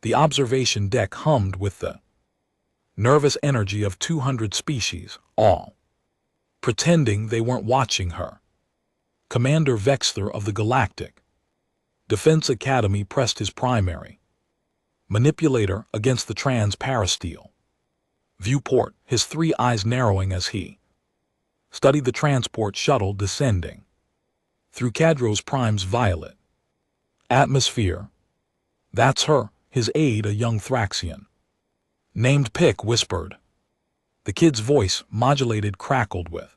The observation deck hummed with the nervous energy of 200 species, all pretending they weren't watching her. Commander Vexler of the Galactic Defense Academy pressed his primary manipulator against the transparasteel viewport, his three eyes narrowing as he studied the transport shuttle descending through Cadros Prime's violet atmosphere. That's her, his aide, a young Thraxian named Pick, whispered. The kid's voice, modulated, crackled with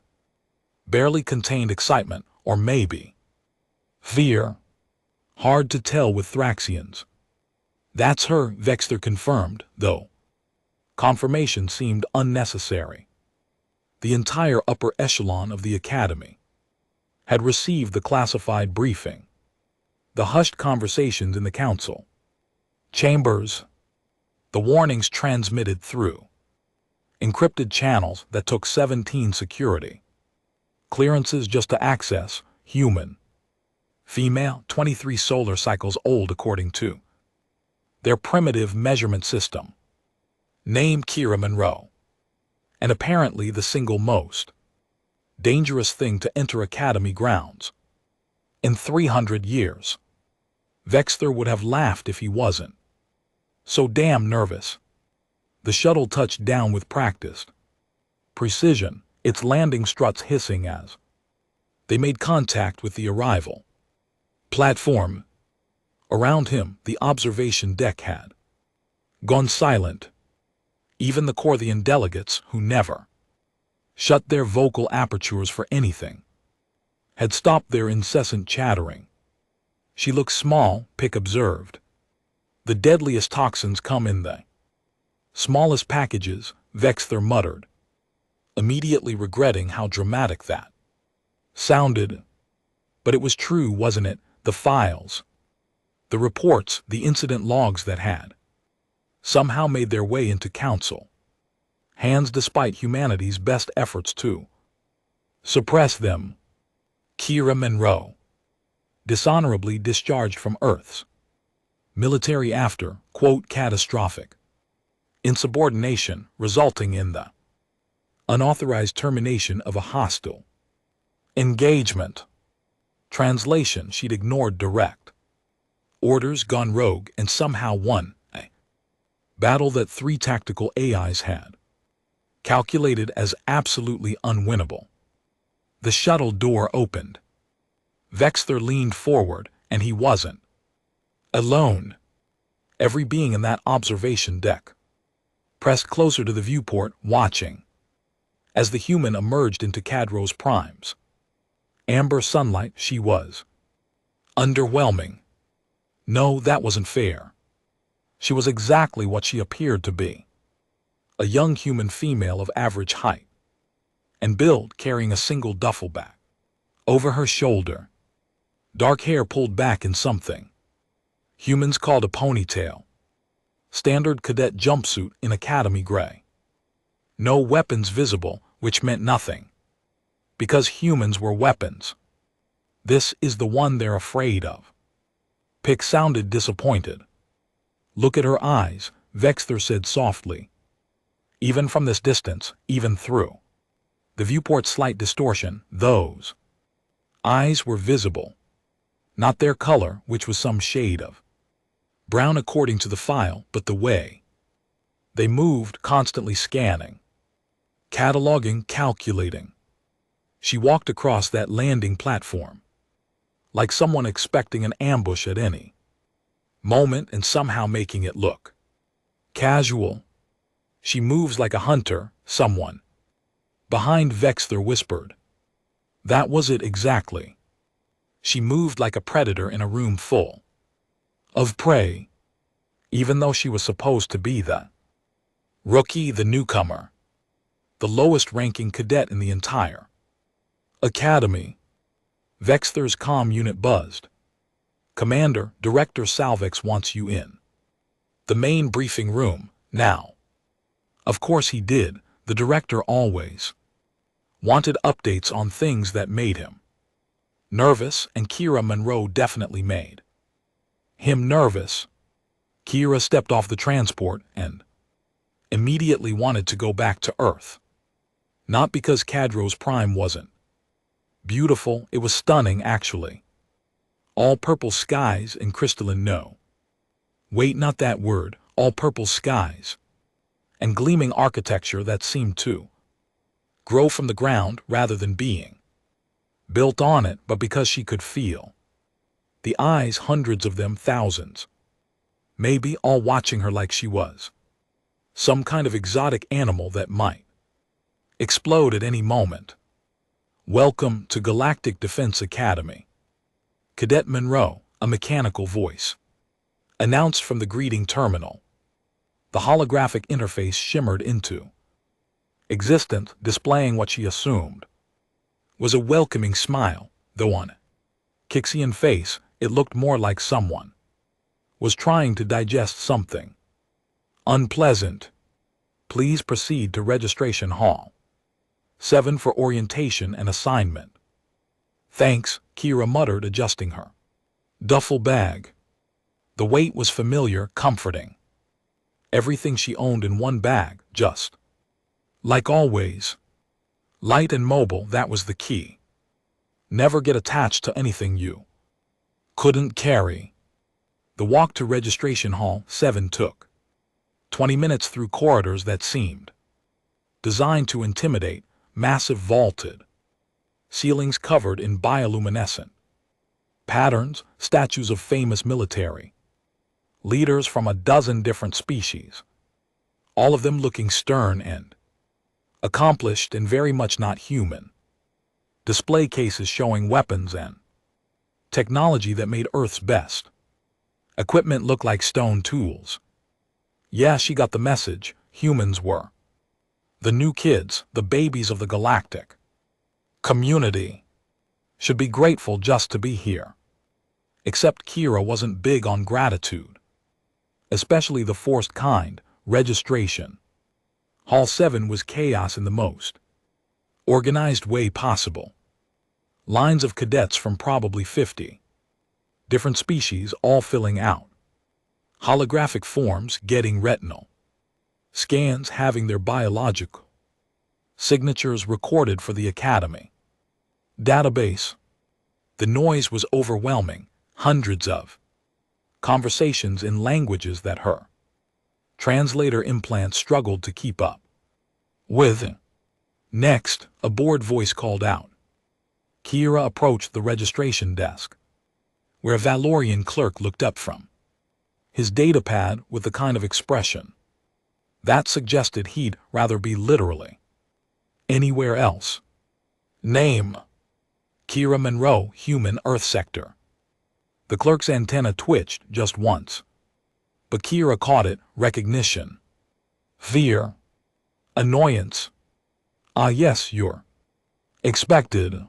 barely contained excitement, or maybe fear. Hard to tell with Thraxians. That's her, Vexter confirmed, though confirmation seemed unnecessary. The entire upper echelon of the Academy had received the classified briefing. The hushed conversations in the council chambers, the warnings transmitted through encrypted channels that took 17 security clearances just to access human, female, 23 solar cycles old according to their primitive measurement system. Name Kira Monroe. And apparently the single most dangerous thing to enter Academy grounds in 300 years. Vexter would have laughed if he wasn't so damn nervous. The shuttle touched down with practiced precision, its landing struts hissing as they made contact with the arrival platform. Around him, the observation deck had gone silent. Even the Corthian delegates, who never shut their vocal apertures for anything, had stopped their incessant chattering. She looks small, Pick observed. The deadliest toxins come in the smallest packages, Vexter muttered, immediately regretting how dramatic that sounded. But it was true, wasn't it? The files, the reports, the incident logs that had somehow made their way into council hands despite humanity's best efforts to suppress them. Kira Monroe, dishonorably discharged from Earth's military after, quote, catastrophic insubordination resulting in the unauthorized termination of a hostile engagement. Translation: she'd ignored direct orders, gone rogue, and somehow won a battle that 3 tactical AIs had calculated as absolutely unwinnable. The shuttle door opened. Vexter leaned forward, and he wasn't alone. Every being in that observation deck pressed closer to the viewport, watching as the human emerged into Cadros Prime's amber sunlight. She was underwhelming. No, that wasn't fair. She was exactly what she appeared to be. A young human female of average height and build, carrying a single duffel bag over her shoulder. Dark hair pulled back in something humans called a ponytail. Standard cadet jumpsuit in Academy gray. No weapons visible, which meant nothing, because humans were weapons. This is the one they're afraid of. Pick sounded disappointed. Look at her eyes, Vexter said softly. Even from this distance, even through the viewport's slight distortion, those eyes were visible. Not their color, which was some shade of brown according to the file, but the way they moved, constantly scanning, cataloging, calculating. She walked across that landing platform like someone expecting an ambush at any moment and somehow making it look casual. She moves like a hunter, someone behind Vexter whispered. That was it exactly. She moved like a predator in a room full of prey, even though she was supposed to be the rookie, the newcomer, the lowest-ranking cadet in the entire Academy. Vexter's comm unit buzzed. Commander, Director Salvex wants you in the main briefing room, now. Of course he did. The director always wanted updates on things that made him nervous, and Kira Monroe definitely made him nervous. Kira stepped off the transport and immediately wanted to go back to Earth. Not because Cadros Prime wasn't beautiful, it was stunning actually. All purple skies and crystalline no. Wait, not that word, all purple skies. And gleaming architecture that seemed to grow from the ground rather than being built on it, but because she could feel the eyes, hundreds of them, thousands, maybe all watching her like she was some kind of exotic animal that might explode at any moment. Welcome to Galactic Defense Academy. Cadet Monroe, a mechanical voice announced from the greeting terminal. The holographic interface shimmered into existence, displaying what she assumed was a welcoming smile, though on Kixian face it looked more like someone was trying to digest something unpleasant. Please proceed to Registration Hall 7 for orientation and assignment. Thanks, Kira muttered, adjusting her duffel bag. The weight was familiar, comforting. Everything she owned in one bag, just like always. Light and mobile, that was the key. Never get attached to anything you couldn't carry. The walk to Registration Hall 7 took 20 minutes through corridors that seemed designed to intimidate, massive vaulted ceilings covered in bioluminescent patterns, statues of famous military leaders from a dozen different species, all of them looking stern and accomplished and very much not human. Display cases showing weapons and technology that made Earth's best equipment look like stone tools. Yeah, she got the message. Humans were the new kids, the babies of the galactic community. Should be grateful just to be here. Except Kira wasn't big on gratitude, especially the forced kind. Registration Hall 7 was chaos in the most organized way possible. Lines of cadets from probably 50 different species all filling out. Holographic forms getting retinal scans, having their biological signatures recorded for the Academy database. The noise was overwhelming, hundreds of conversations in languages that her translator implant struggled to keep up with. Next, a bored voice called out. Kira approached the registration desk, where a Valorian clerk looked up from his datapad with the kind of expression that suggested he'd rather be literally anywhere else. Name: Kira Monroe, Human Earth Sector. The clerk's antenna twitched just once, but Kira caught it. Recognition, fear, annoyance. Ah yes, you're expected.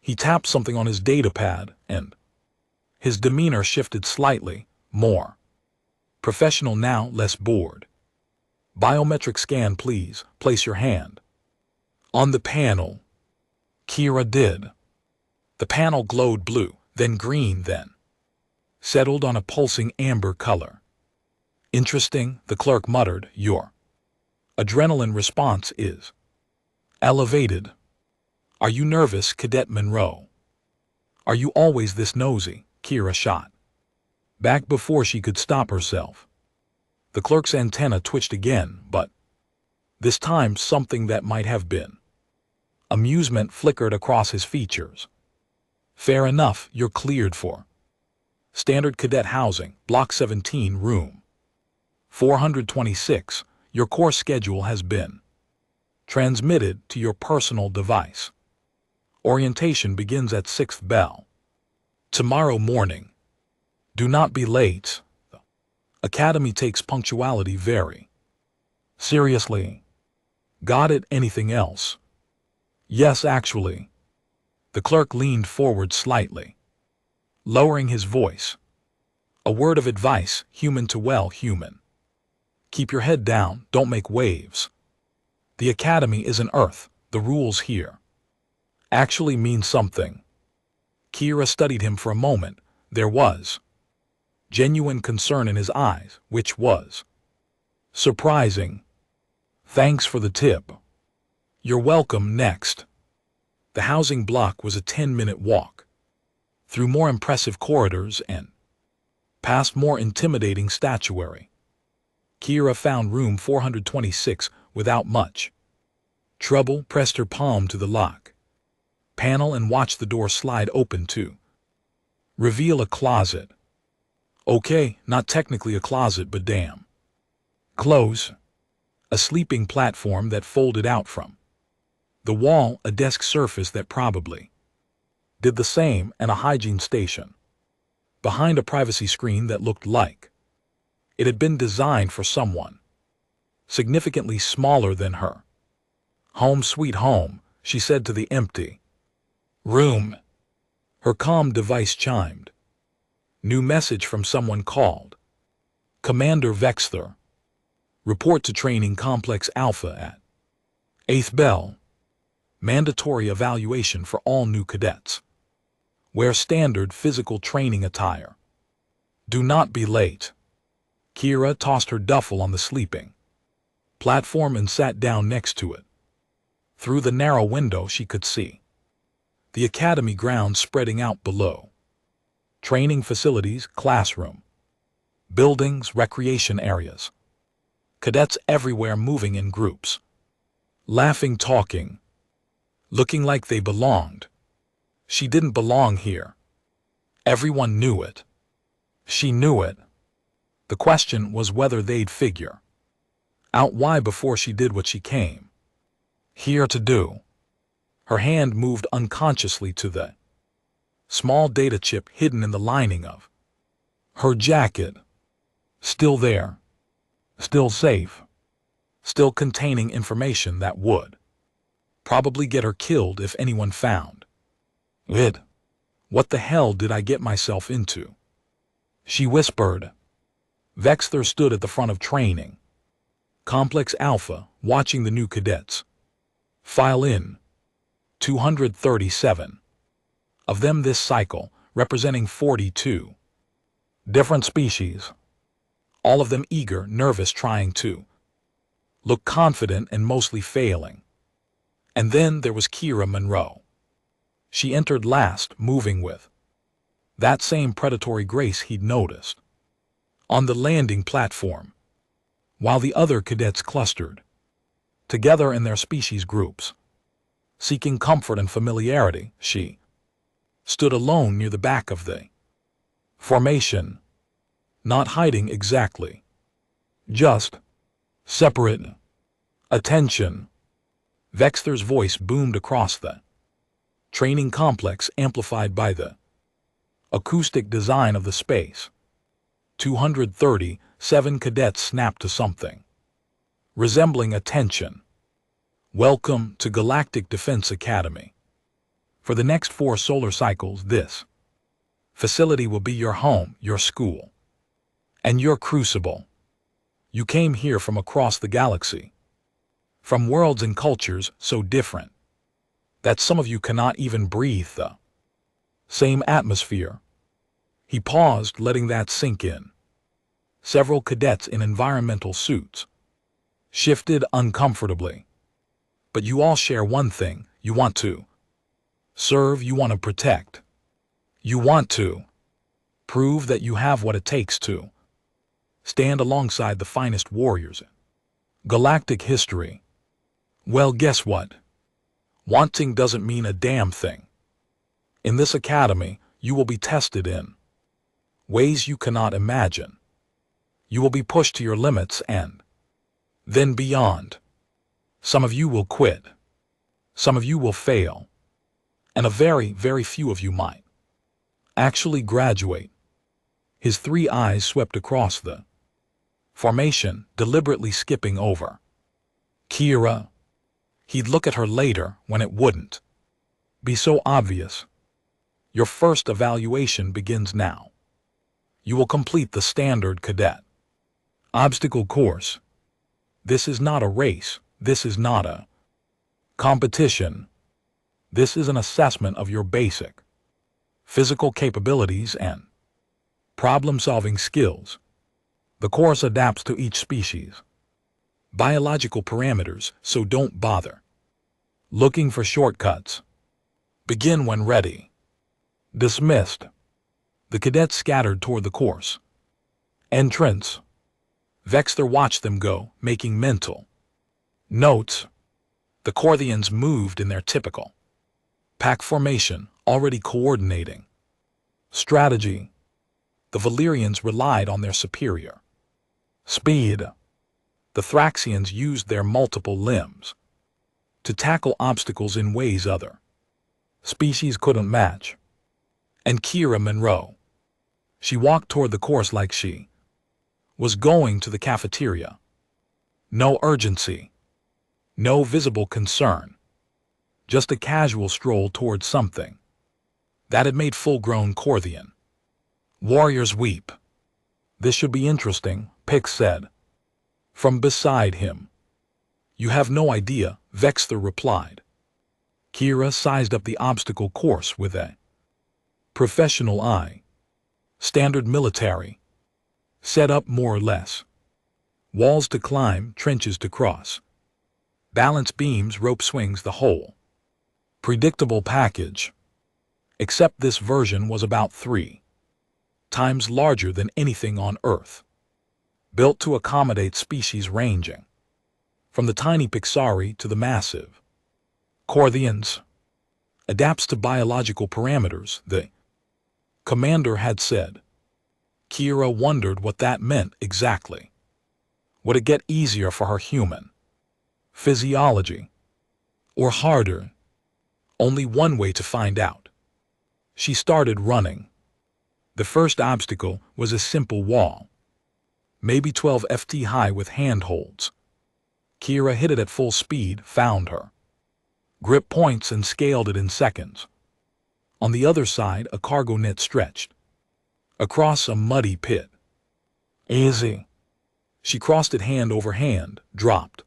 He tapped something on his datapad, and his demeanor shifted slightly, more professional now, less bored. Biometric scan, please. Place your hand on the panel. Kira did. The panel glowed blue, then green, then settled on a pulsing amber color. Interesting, the clerk muttered. Your adrenaline response is elevated. Are you nervous, Cadet Monroe? Are you always this nosy? Kira shot back before she could stop herself. The clerk's antenna twitched again, but this time something that might have been amusement flickered across his features. Fair enough, you're cleared for standard cadet housing, Block 17, Room 426. Your course schedule has been transmitted to your personal device. Orientation begins at 6th bell tomorrow morning. Do not be late. The Academy takes punctuality very seriously. Got it? Anything else? Yes, actually. The clerk leaned forward slightly, lowering his voice. A word of advice, human to well human. Keep your head down, don't make waves. The Academy isn't Earth. The rules here actually mean something. Kira studied him for a moment. There was genuine concern in his eyes, which was surprising. Thanks for the tip. You're welcome. Next. The housing block was a 10-minute walk, through more impressive corridors and past more intimidating statuary. Kira found room 426 without much trouble, pressed her palm to the lock panel and watched the door slide open to reveal a closet. Okay, not technically a closet, but damn close. A sleeping platform that folded out from the wall, a desk surface that probably did the same, and a hygiene station behind a privacy screen that looked like it had been designed for someone significantly smaller than her. Home sweet home, she said to the empty room. Her comm device chimed. New message from someone called Commander Vexler. Report to Training Complex Alpha at 8th Bell. Mandatory evaluation for all new cadets. Wear standard physical training attire. Do not be late. Kira tossed her duffel on the sleeping platform and sat down next to it. Through the narrow window she could see the academy grounds spreading out below. Training facilities, classroom, buildings, recreation areas. Cadets everywhere moving in groups. Laughing, talking. Looking like they belonged. She didn't belong here. Everyone knew it. She knew it. The question was whether they'd figure out why before she did what she came here to do. Her hand moved unconsciously to the small data chip hidden in the lining of her jacket. Still there. Still safe. Still containing information that would probably get her killed if anyone found it. What the hell did I get myself into? She whispered. Vexler stood at the front of Training Complex Alpha, watching the new cadets file in. 237 of them this cycle, representing 42 different species. All of them eager, nervous, trying to look confident and mostly failing. And then there was Kira Monroe. She entered last, moving with that same predatory grace he'd noticed on the landing platform, while the other cadets clustered together in their species groups. Seeking comfort and familiarity, she stood alone near the back of the formation, not hiding exactly, just separate. Attention. Vexler's voice boomed across the training complex, amplified by the acoustic design of the space. 237 cadets snapped to something resembling attention. Welcome to Galactic Defense Academy. For the next 4 solar cycles, this facility will be your home, your school, and your crucible. You came here from across the galaxy, from worlds and cultures so different that some of you cannot even breathe the same atmosphere. He paused, letting that sink in. Several cadets in environmental suits shifted uncomfortably. But you all share one thing: you want to serve, you want to protect. You want to prove that you have what it takes to stand alongside the finest warriors in galactic history. Well, guess what? Wanting doesn't mean a damn thing. In this academy, you will be tested in ways you cannot imagine. You will be pushed to your limits and then beyond. Some of you will quit. Some of you will fail. And a very, very few of you might actually graduate. His 3 eyes swept across the formation, deliberately skipping over Kira. He'd look at her later when it wouldn't be so obvious. Your first evaluation begins now. You will complete the standard cadet obstacle course. This is not a race. This is not a competition. This is an assessment of your basic physical capabilities and Problem-solving skills. The course adapts to each species. Biological parameters, so don't bother looking for shortcuts. Begin when ready. Dismissed. The cadets scattered toward the course. Entrance. Vexter watched them go, making mental notes. The Corthians moved in their typical pack formation, already coordinating. Strategy. The Valyrians relied on their superior speed. The Thraxians used their multiple limbs to tackle obstacles in ways other species couldn't match. And Kira Monroe. She walked toward the course like she was going to the cafeteria. No urgency. No visible concern. Just a casual stroll toward something that had made full-grown Corthian warriors weep. This should be interesting, Pix said. From beside him. You have no idea, Vexter replied. Kira sized up the obstacle course with a professional eye. Standard military. Set up more or less. Walls to climb, trenches to cross. Balance beams, rope swings, the whole predictable package. Except this version was about 3 times larger than anything on Earth. Built to accommodate species ranging from the tiny Pixari to the massive Corthians. Adapts to biological parameters, the commander had said. Kira wondered what that meant exactly. Would it get easier for her human physiology? Or harder? Only one way to find out. She started running. The first obstacle was a simple wall. Maybe 12 ft high with handholds. Kira hit it at full speed, found her grip points and scaled it in seconds. On the other side, a cargo net stretched across a muddy pit. Easy. She crossed it hand over hand, dropped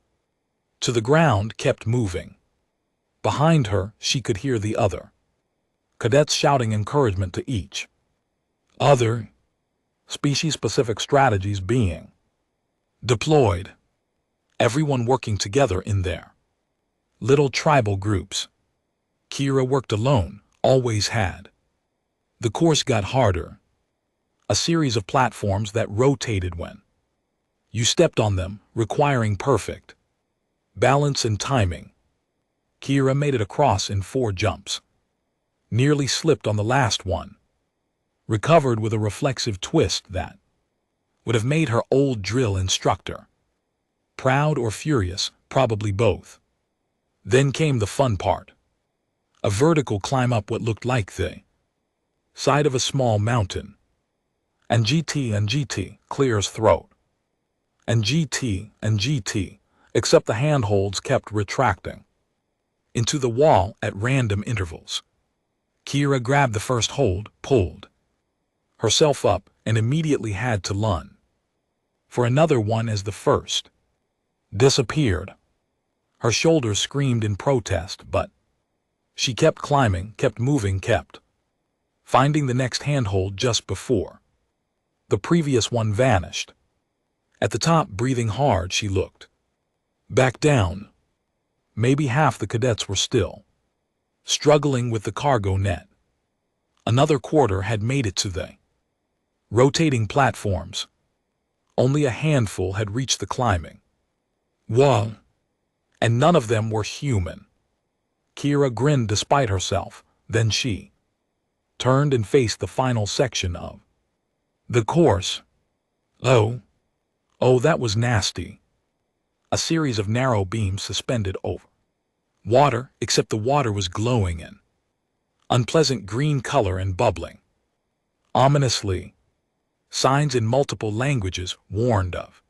to the ground, kept moving. Behind her, she could hear the other cadets shouting encouragement to each other. Species-specific strategies being deployed. Everyone working together in their little tribal groups. Kira worked alone, always had. The course got harder. A series of platforms that rotated when you stepped on them, requiring perfect balance and timing. Kira made it across in 4 jumps. Nearly slipped on the last one. Recovered with a reflexive twist that would have made her old drill instructor proud or furious, probably both. Then came the fun part. A vertical climb up what looked like the side of a small mountain. And GT clears throat. And GT, except the handholds kept retracting into the wall at random intervals. Kira grabbed the first hold, pulled herself up, and immediately had to lunge for another one as the first disappeared. Her shoulders screamed in protest, but she kept climbing, kept moving, kept finding the next handhold just before the previous one vanished. At the top, breathing hard, she looked back down. Maybe half the cadets were still struggling with the cargo net. Another quarter had made it to the rotating platforms. Only a handful had reached the climbing wall, and none of them were human. Kira grinned despite herself. Then she turned and faced the final section of the course. Oh, that was nasty. A series of narrow beams suspended over water, except the water was glowing in unpleasant green color and bubbling ominously. Signs in multiple languages warned of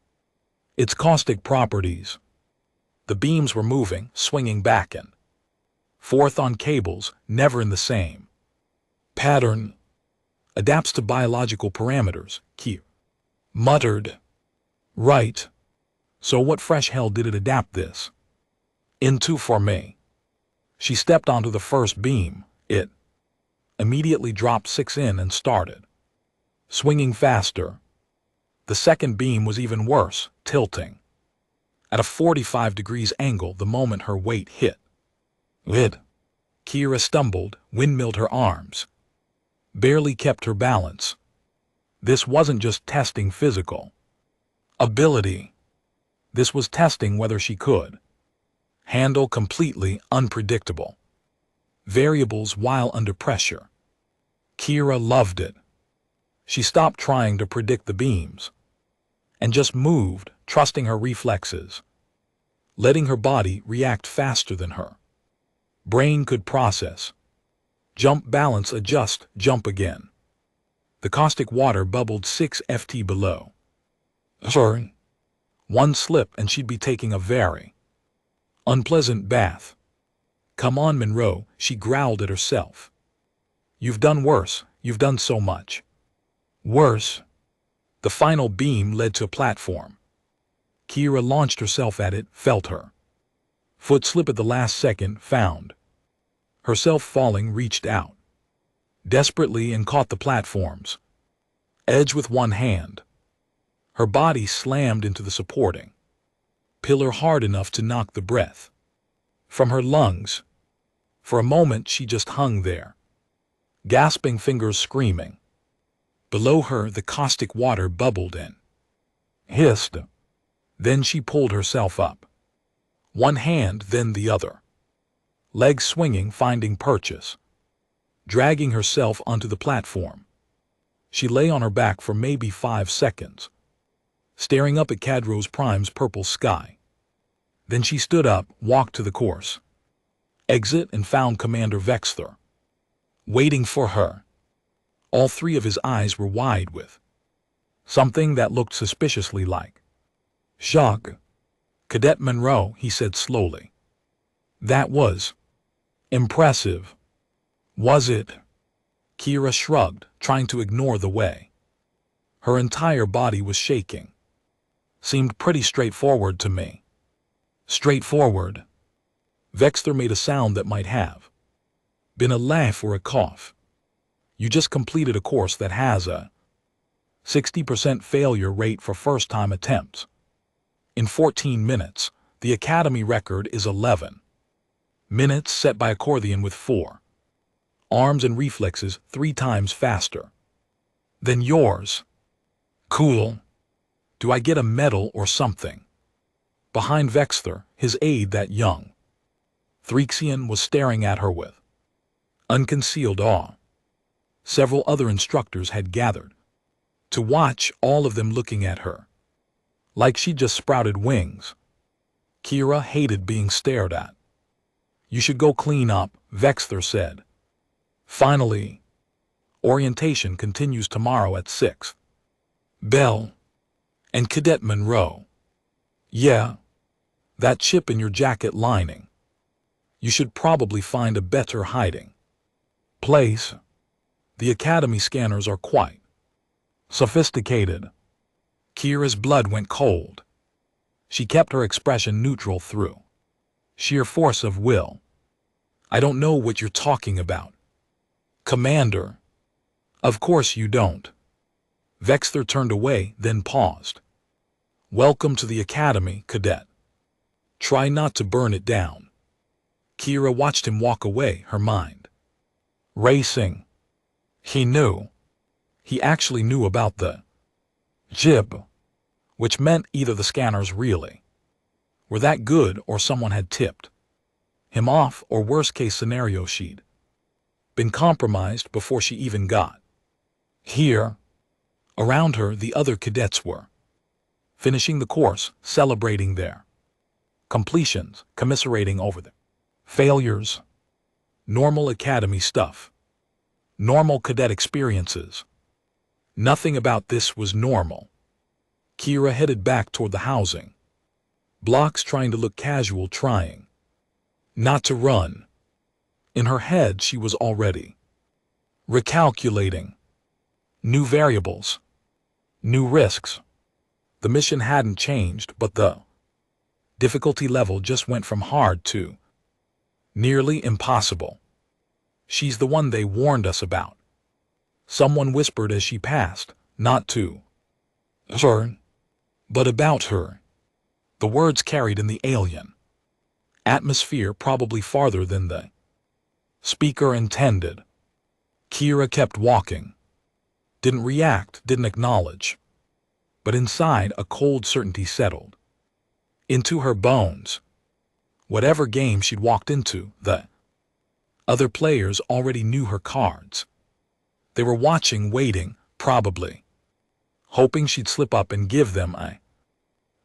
its caustic properties. The beams were moving, swinging back and forth on cables, never in the same pattern. Adapts to biological parameters, Kira muttered. Right. So what fresh hell did it adapt this into for me? She stepped onto the first beam. It immediately dropped 6 in and started swinging faster. The second beam was even worse, tilting. At a 45 degrees angle the moment her weight hit. Kira stumbled, windmilled her arms. Barely kept her balance. This wasn't just testing physical ability. This was testing whether she could handle completely unpredictable variables while under pressure. Kira loved it. She stopped trying to predict the beams and just moved, trusting her reflexes, letting her body react faster than her brain could process. Jump, balance, adjust, jump again. The caustic water bubbled 6 ft below. Sorry. One slip and she'd be taking a very unpleasant bath. Come on, Monroe, she growled at herself. You've done worse, you've done so much worse. The final beam led to a platform. Kira launched herself at it, felt her foot slip at the last second, found herself falling, reached out desperately and caught the platform's edge with one hand. Her body slammed into the supporting pillar hard enough to knock the breath from her lungs. For a moment she just hung there, gasping, fingers screaming. Below her the caustic water bubbled and hissed. Then she pulled herself up. One hand, then the other. Legs swinging, finding purchase. Dragging herself onto the platform. She lay on her back for maybe 5 seconds, staring up at Cadros Prime's purple sky. Then she stood up, walked to the course exit and found Commander Vexler waiting for her. All 3 of his eyes were wide with something that looked suspiciously like shock. Cadet Monroe, he said slowly. That was impressive. Was it? Kira shrugged, trying to ignore the way her entire body was shaking. Seemed pretty straightforward to me. Straightforward? Vexler made a sound that might have been a laugh or a cough. You just completed a course that has a 60% failure rate for first-time attempts. In 14 minutes, the Academy record is 11 minutes set by Accordion with 4 arms and reflexes 3 times faster than yours. Cool. Do I get a medal or something? Behind Vexler, his aide, that young Threxian, was staring at her with unconcealed awe. Several other instructors had gathered to watch, all of them looking at her like she just sprouted wings. Kira hated being stared at. You should go clean up, Vexler said. Finally, orientation continues tomorrow at 6. Bell. And Cadet Monroe. Yeah. That chip in your jacket lining. You should probably find a better hiding place. The Academy scanners are quite sophisticated. Kira's blood went cold. She kept her expression neutral through sheer force of will. I don't know what you're talking about, Commander. Of course you don't. Vexler turned away, then paused. Welcome to the Academy, Cadet. Try not to burn it down. Kira watched him walk away, her mind racing. He knew. He actually knew about the jib, which meant either the scanners really were that good or someone had tipped him off, or worst case scenario, she'd been compromised before she even got here. Around her, the other cadets were finishing the course, celebrating their completions, commiserating over their failures. Normal Academy stuff. Normal cadet experiences. Nothing about this was normal. Kira headed back toward the housing blocks, trying to look casual, trying not to run. In her head, she was already recalculating new variables, new risks. The mission hadn't changed, but the difficulty level just went from hard to nearly impossible. She's the one they warned us about, someone whispered as she passed, Not to her, but about her. The words carried in the alien atmosphere probably farther than the speaker intended. Kira kept walking. Didn't react, didn't acknowledge. But inside, a cold certainty settled into her bones. Whatever game she'd walked into, the other players already knew her cards. They were watching, waiting, probably hoping she'd slip up and give them a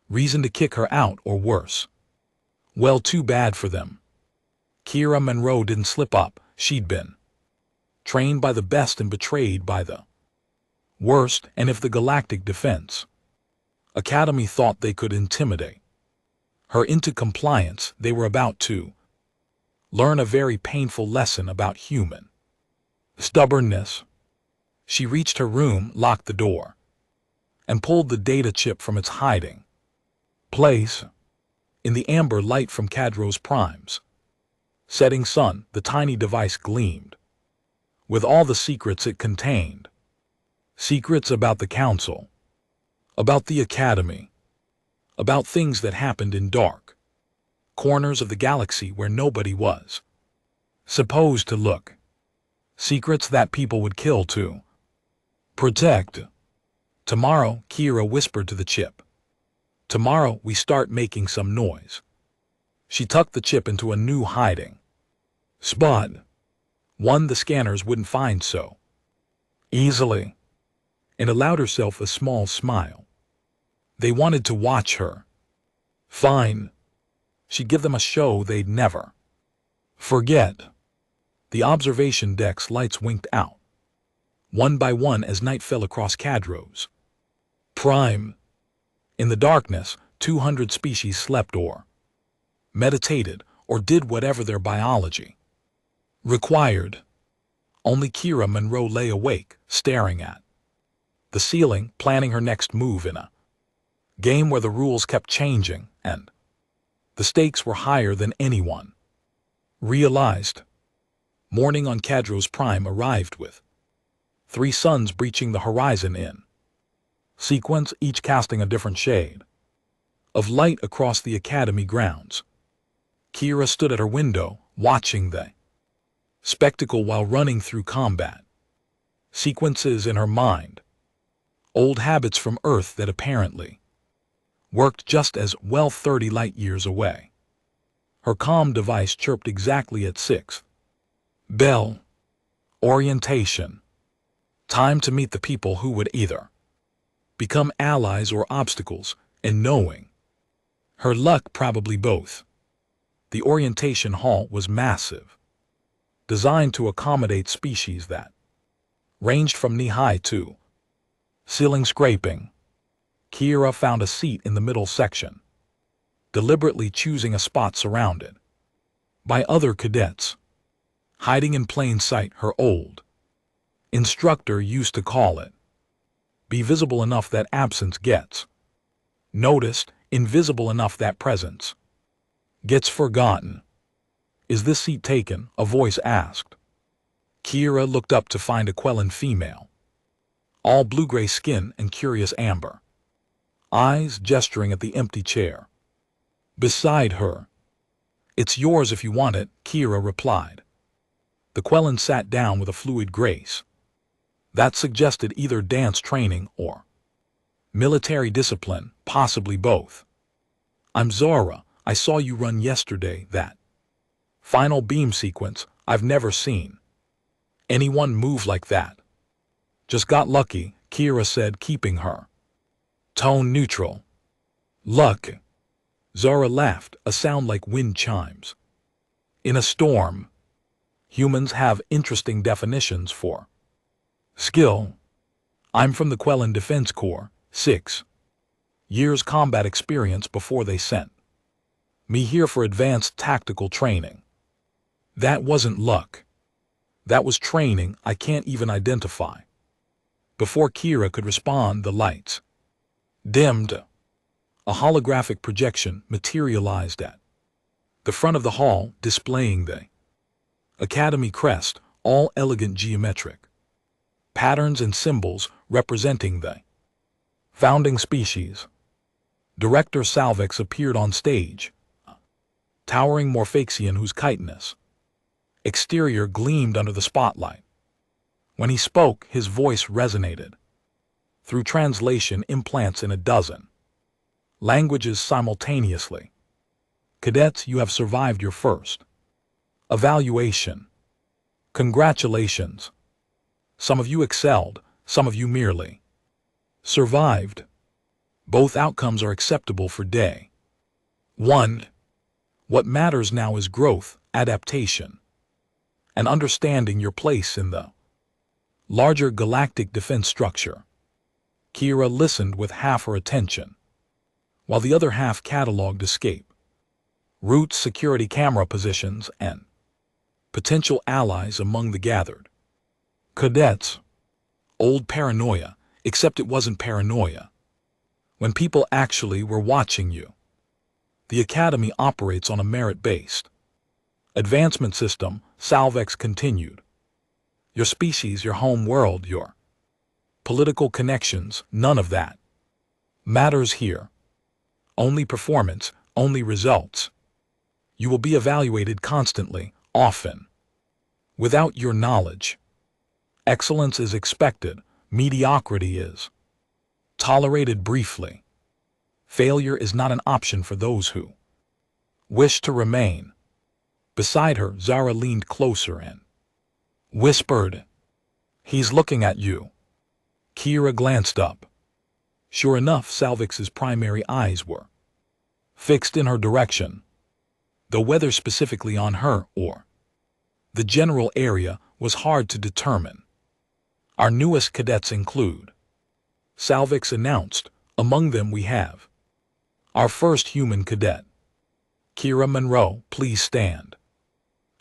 reason to kick her out or worse. Well, too bad for them. Kira Monroe didn't slip up. She'd been trained by the best and betrayed by the worst, and if the Galactic Defense Academy thought they could intimidate her into compliance, they were about to learn a very painful lesson about human stubbornness. She reached her room, locked the door, and pulled the data chip from its hiding place. In the amber light from Cadro's primes setting sun, the tiny device gleamed with all the secrets it contained. Secrets about the Council, about the Academy, about things that happened in dark corners of the galaxy where nobody was supposed to look. Secrets that people would kill to protect. Tomorrow, Kira whispered to the chip. Tomorrow we start making some noise. She tucked the chip into a new hiding spot, one the scanners wouldn't find so easily, and allowed herself a small smile. They wanted to watch her. Fine. She'd give them a show they'd never forget. The observation deck's lights winked out, one by one as night fell across Cadro's prime. In the darkness, 200 species slept or meditated or did whatever their biology required. Only Kira Monroe lay awake, staring at the ceiling, planning her next move in a game where the rules kept changing and the stakes were higher than anyone realized. Morning on Cadro's prime arrived with 3 suns breaching the horizon in sequence, each casting a different shade of light across the Academy grounds. Kira stood at her window, watching the spectacle while running through combat sequences in her mind, old habits from Earth that apparently worked just as well 30 light years away. Her comm device chirped exactly at 6. Bell. Orientation. Time to meet the people who would either become allies or obstacles, and knowing her luck, probably both. The orientation hall was massive, designed to accommodate species that ranged from knee-high to ceiling scraping. Kira found a seat in the middle section, deliberately choosing a spot surrounded by other cadets, hiding in plain sight. Her old instructor used to call it be visible enough that absence gets noticed, invisible enough that presence gets forgotten. Is this seat taken? A voice asked. Kira looked up to find a Quellan female, all blue-gray skin and curious amber eyes, gesturing at the empty chair beside her. It's yours if you want it, Kira replied. The Quellan sat down with a fluid grace that suggested either dance training or military discipline, possibly both. I'm Zara. I saw you run yesterday. That final beam sequence, I've never seen anyone move like that. Just got lucky, Kira said, keeping her tone neutral. Luck. Zara laughed, a sound like wind chimes in a storm. Humans have interesting definitions for skill. I'm from the Quellan Defense Corps, 6 years combat experience before they sent me here for advanced tactical training. That wasn't luck. That was training I can't even identify. Before Kira could respond, the lights dimmed. A holographic projection materialized at the front of the hall, displaying the Academy crest, all elegant geometric patterns and symbols representing the founding species. Director Salvex appeared on stage, towering Morphaxian whose chitinous exterior gleamed under the spotlight. When he spoke, his voice resonated through translation implants in a dozen languages simultaneously. Cadets, you have survived your first evaluation. Congratulations. Some of you excelled, some of you merely survived. Both outcomes are acceptable for day 1. What matters now is growth, adaptation, and understanding your place in the larger galactic defense structure. Kira listened with half her attention, while the other half cataloged escape routes, security camera positions, and potential allies among the gathered. Cadets. Old paranoia, except it wasn't paranoia. When people actually were watching you. The Academy operates on a merit-based advancement system, Salvex continued. Your species, your home world, your political connections, none of that matters here. Only performance, only results. You will be evaluated constantly, often. Without your knowledge, excellence is expected, mediocrity is tolerated briefly. Failure is not an option for those who wish to remain. Beside her, Zara leaned closer and whispered, "He's looking at you." Kira glanced up. Sure enough, Salvex's primary eyes were fixed in her direction. Though whether specifically on her or the general area was hard to determine. Our newest cadets include, Salvex announced, among them we have our first human cadet. Kira Monroe, please stand.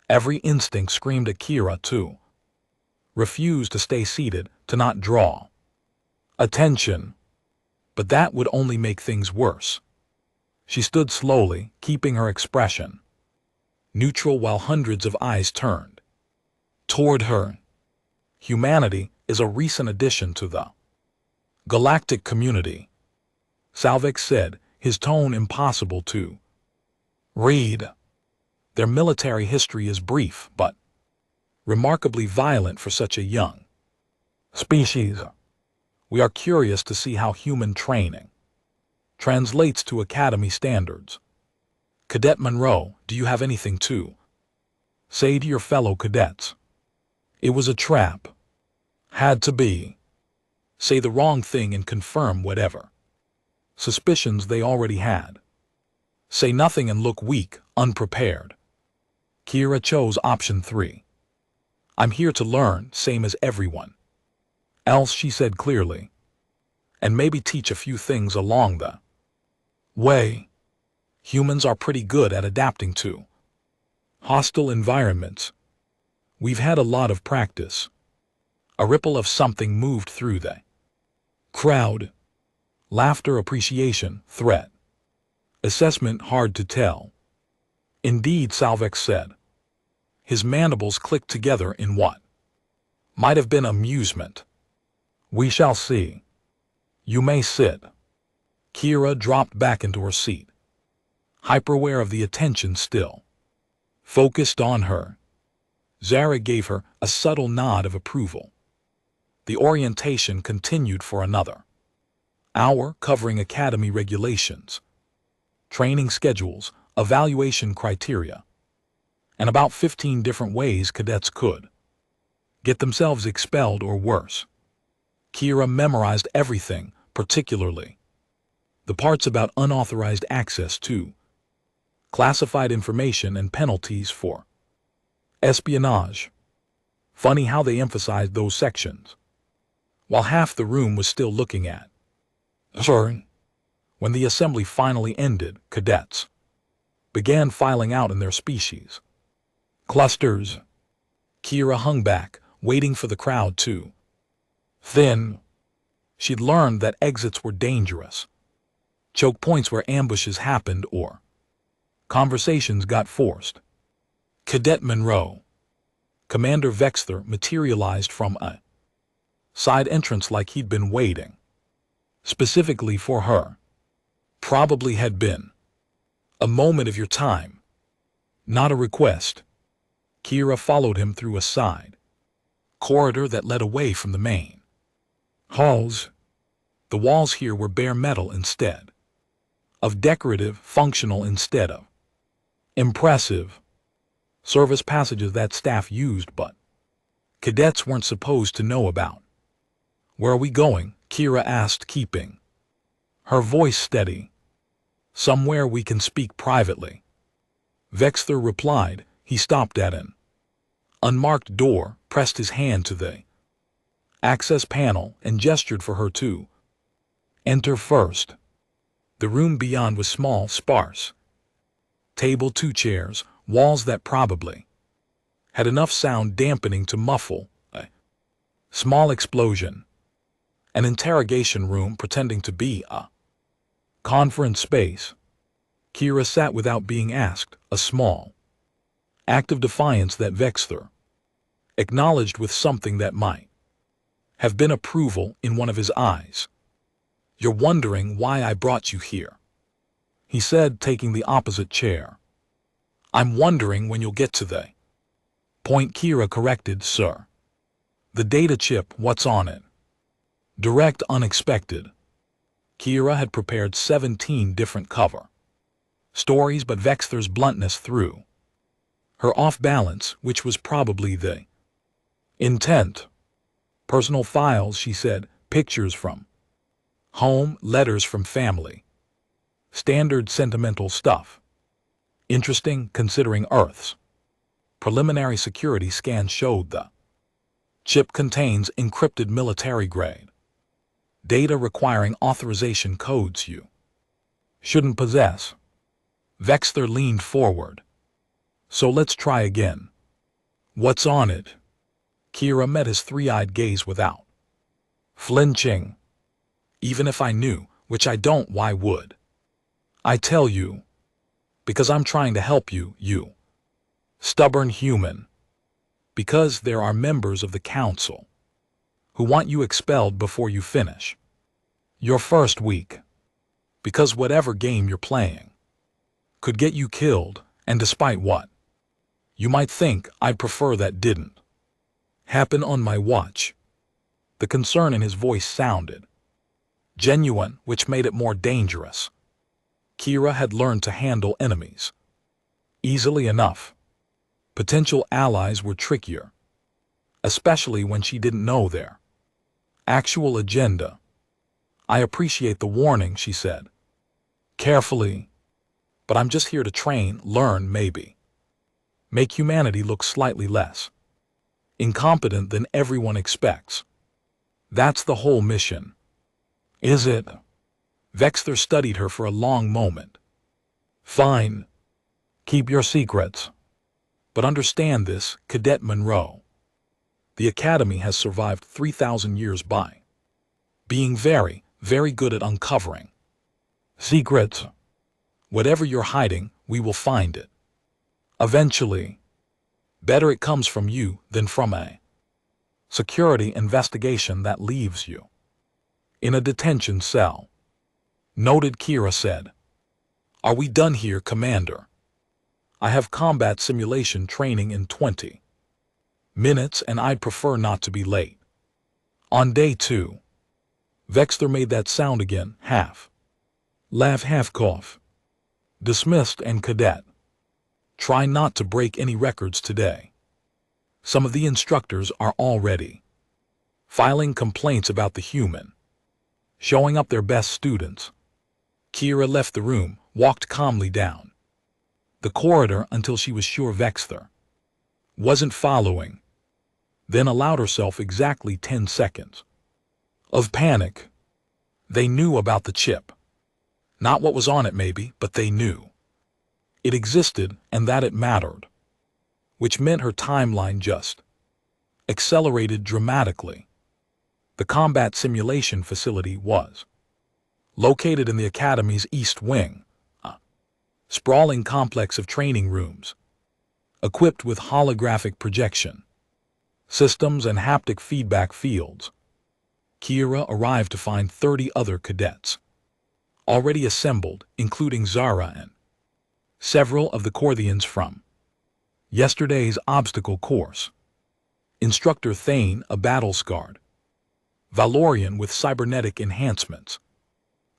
Every instinct screamed at Kira to refuse to stay seated, to not draw attention. But that would only make things worse. She stood slowly, keeping her expression neutral while hundreds of eyes turned toward her. Humanity is a recent addition to the galactic community, Salvex said, his tone impossible to read. Their military history is brief, but remarkably violent for such a young species. We are curious to see how human training translates to Academy standards. Cadet Monroe, do you have anything to say to your fellow cadets? It was a trap. Had to be. Say the wrong thing and confirm whatever suspicions they already had. Say nothing and look weak, unprepared. Kira chose option 3. I'm here to learn, same as everyone else, she said clearly, and maybe teach a few things along the way. Humans are pretty good at adapting to hostile environments. We've had a lot of practice. A ripple of something moved through the crowd. Laughter, appreciation, threat. Assessment, hard to tell. Indeed, Salvex said. His mandibles clicked together in what might have been amusement. We shall see. You may sit. Kira dropped back into her seat, hyper-aware of the attention still focused on her. Zara gave her a subtle nod of approval. The orientation continued for another hour, covering Academy regulations, training schedules, evaluation criteria, and about 15 different ways cadets could get themselves expelled or worse. Kira memorized everything, particularly the parts about unauthorized access to classified information and penalties for espionage. Funny how they emphasized those sections, while half the room was still looking at her. When the assembly finally ended, cadets began filing out in their species clusters. Kira hung back, waiting for the crowd to thin. She'd learned that exits were dangerous, choke points where ambushes happened or conversations got forced. Cadet Monroe, Commander Vexler, materialized from a Side entrance like he'd been waiting. Specifically for her. Probably had been. A moment of your time. Not a request. Kira followed him through a side corridor that led away from the main halls. The walls here were bare metal instead of decorative, functional instead of impressive. Service passages that staff used but cadets weren't supposed to know about. Where are we going? Kira asked, keeping her voice steady. Somewhere we can speak privately. Vexter replied. He stopped at an unmarked door, pressed his hand to the access panel, and gestured for her to enter first. The room beyond was small, sparse. Table, 2 chairs, walls that probably had enough sound dampening to muffle a small explosion. An interrogation room pretending to be a conference space. Kira sat without being asked, a small act of defiance that Vexter acknowledged with something that might have been approval in one of his eyes. You're wondering why I brought you here, he said, taking the opposite chair. I'm wondering when you'll get to the point. Kira corrected, sir. The data chip, what's on it? Direct, unexpected. Kira had prepared 17 different cover stories, but Vexter's bluntness threw her off balance, which was probably the intent. Personal files, she said, pictures from home, letters from family. Standard sentimental stuff. Interesting considering Earth's preliminary security scan showed the chip contains encrypted military-grade data requiring authorization codes you shouldn't possess. Vexter leaned forward. So let's try again. What's on it? Kira met his three-eyed gaze without flinching. Even if I knew, which I don't, why would I tell you? Because I'm trying to help you, you stubborn human. Because there are members of the council who want you expelled before you finish your first week. Because whatever game you're playing could get you killed, and despite what you might think, I'd prefer that didn't happen on my watch. The concern in his voice sounded genuine, which made it more dangerous. Kira had learned to handle enemies easily enough. Potential allies were trickier, especially when she didn't know their actual agenda. I appreciate the warning, she said carefully, but I'm just here to train, learn, maybe make humanity look slightly less incompetent than everyone expects. That's the whole mission. Is it? Vexter studied her for a long moment. Fine. Keep your secrets. But understand this, Cadet Monroe. The Academy has survived 3,000 years by being very, very good at uncovering secrets. Whatever you're hiding, we will find it. Eventually. Better it comes from you than from a security investigation that leaves you in a detention cell. Noted, Kira said. Are we done here, Commander? I have combat simulation training in 20 minutes and I'd prefer not to be late. On day 2. Vexter made that sound again, half laugh, half cough. Dismissed. And Cadet, try not to break any records today. Some of the instructors are already filing complaints about the human showing up their best students. Kira left the room, walked calmly down the corridor until she was sure Vexter wasn't following, then allowed herself exactly 10 seconds of panic. They knew about the chip. Not what was on it maybe, but they knew it existed and that it mattered, which meant her timeline just accelerated dramatically. The combat simulation facility was located in the Academy's East Wing, a sprawling complex of training rooms, equipped with holographic projection systems and haptic feedback fields. Kira arrived to find 30 other cadets, already assembled, including Zara and several of the Corthians from yesterday's obstacle course. Instructor Thane, a battle-scarred Valorian with cybernetic enhancements,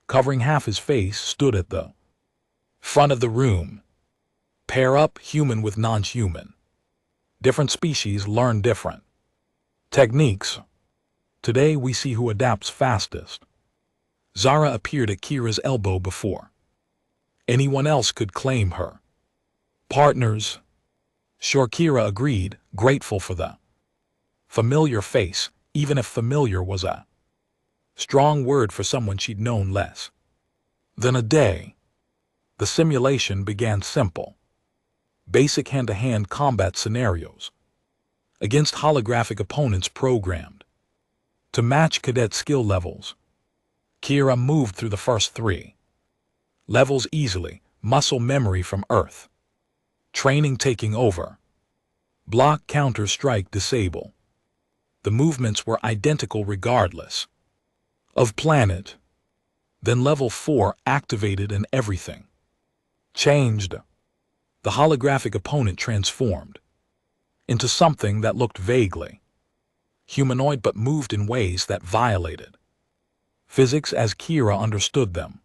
covering half his face, stood at the front of the room. Pair up human with non-human. Different species learn different techniques. Today we see who adapts fastest. Zara appeared at Kira's elbow before anyone else could claim her. Partners. Sure, Kira agreed, grateful for the familiar face, even if familiar was a strong word for someone she'd known less than a day. The simulation began simple. Basic hand-to-hand combat scenarios against holographic opponents programmed to match cadet skill levels. Kira moved through the first 3 levels easily, muscle memory from Earth. Training taking over. Block, counter, strike, disable. The movements were identical regardless of planet. Then level 4 activated and everything changed. The holographic opponent transformed into something that looked vaguely humanoid but moved in ways that violated physics as Kira understood them.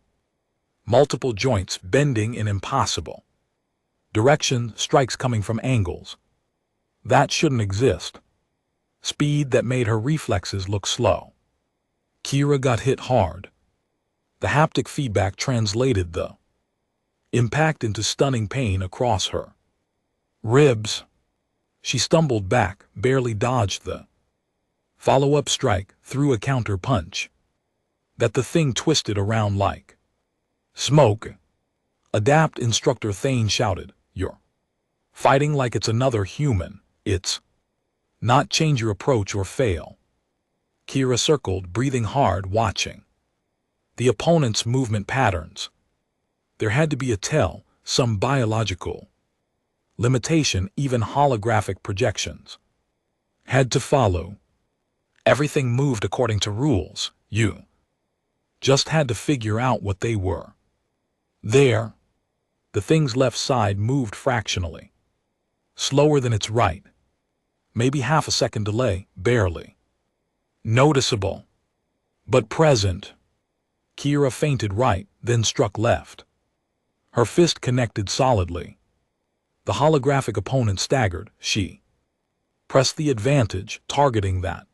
Multiple joints bending in impossible direction, strikes coming from angles that shouldn't exist. Speed that made her reflexes look slow. Kira got hit hard. The haptic feedback translated the impact into stunning pain across her ribs. She stumbled back, barely dodged the follow-up strike, threw a counter punch that the thing twisted around like smoke. Adapt, Instructor Thane shouted. You're fighting like it's another human. It's not. Change your approach or fail. Kira circled, breathing hard, watching the opponent's movement patterns. There had to be a tell, some biological limitation, even holographic projections had to follow. Everything moved according to rules. You just had to figure out what they were. There, the thing's left side moved fractionally, slower than its right. Maybe half a second delay, barely noticeable, but present. Kira feinted right, then struck left. Her fist connected solidly. The holographic opponent staggered. She pressed the advantage, targeting that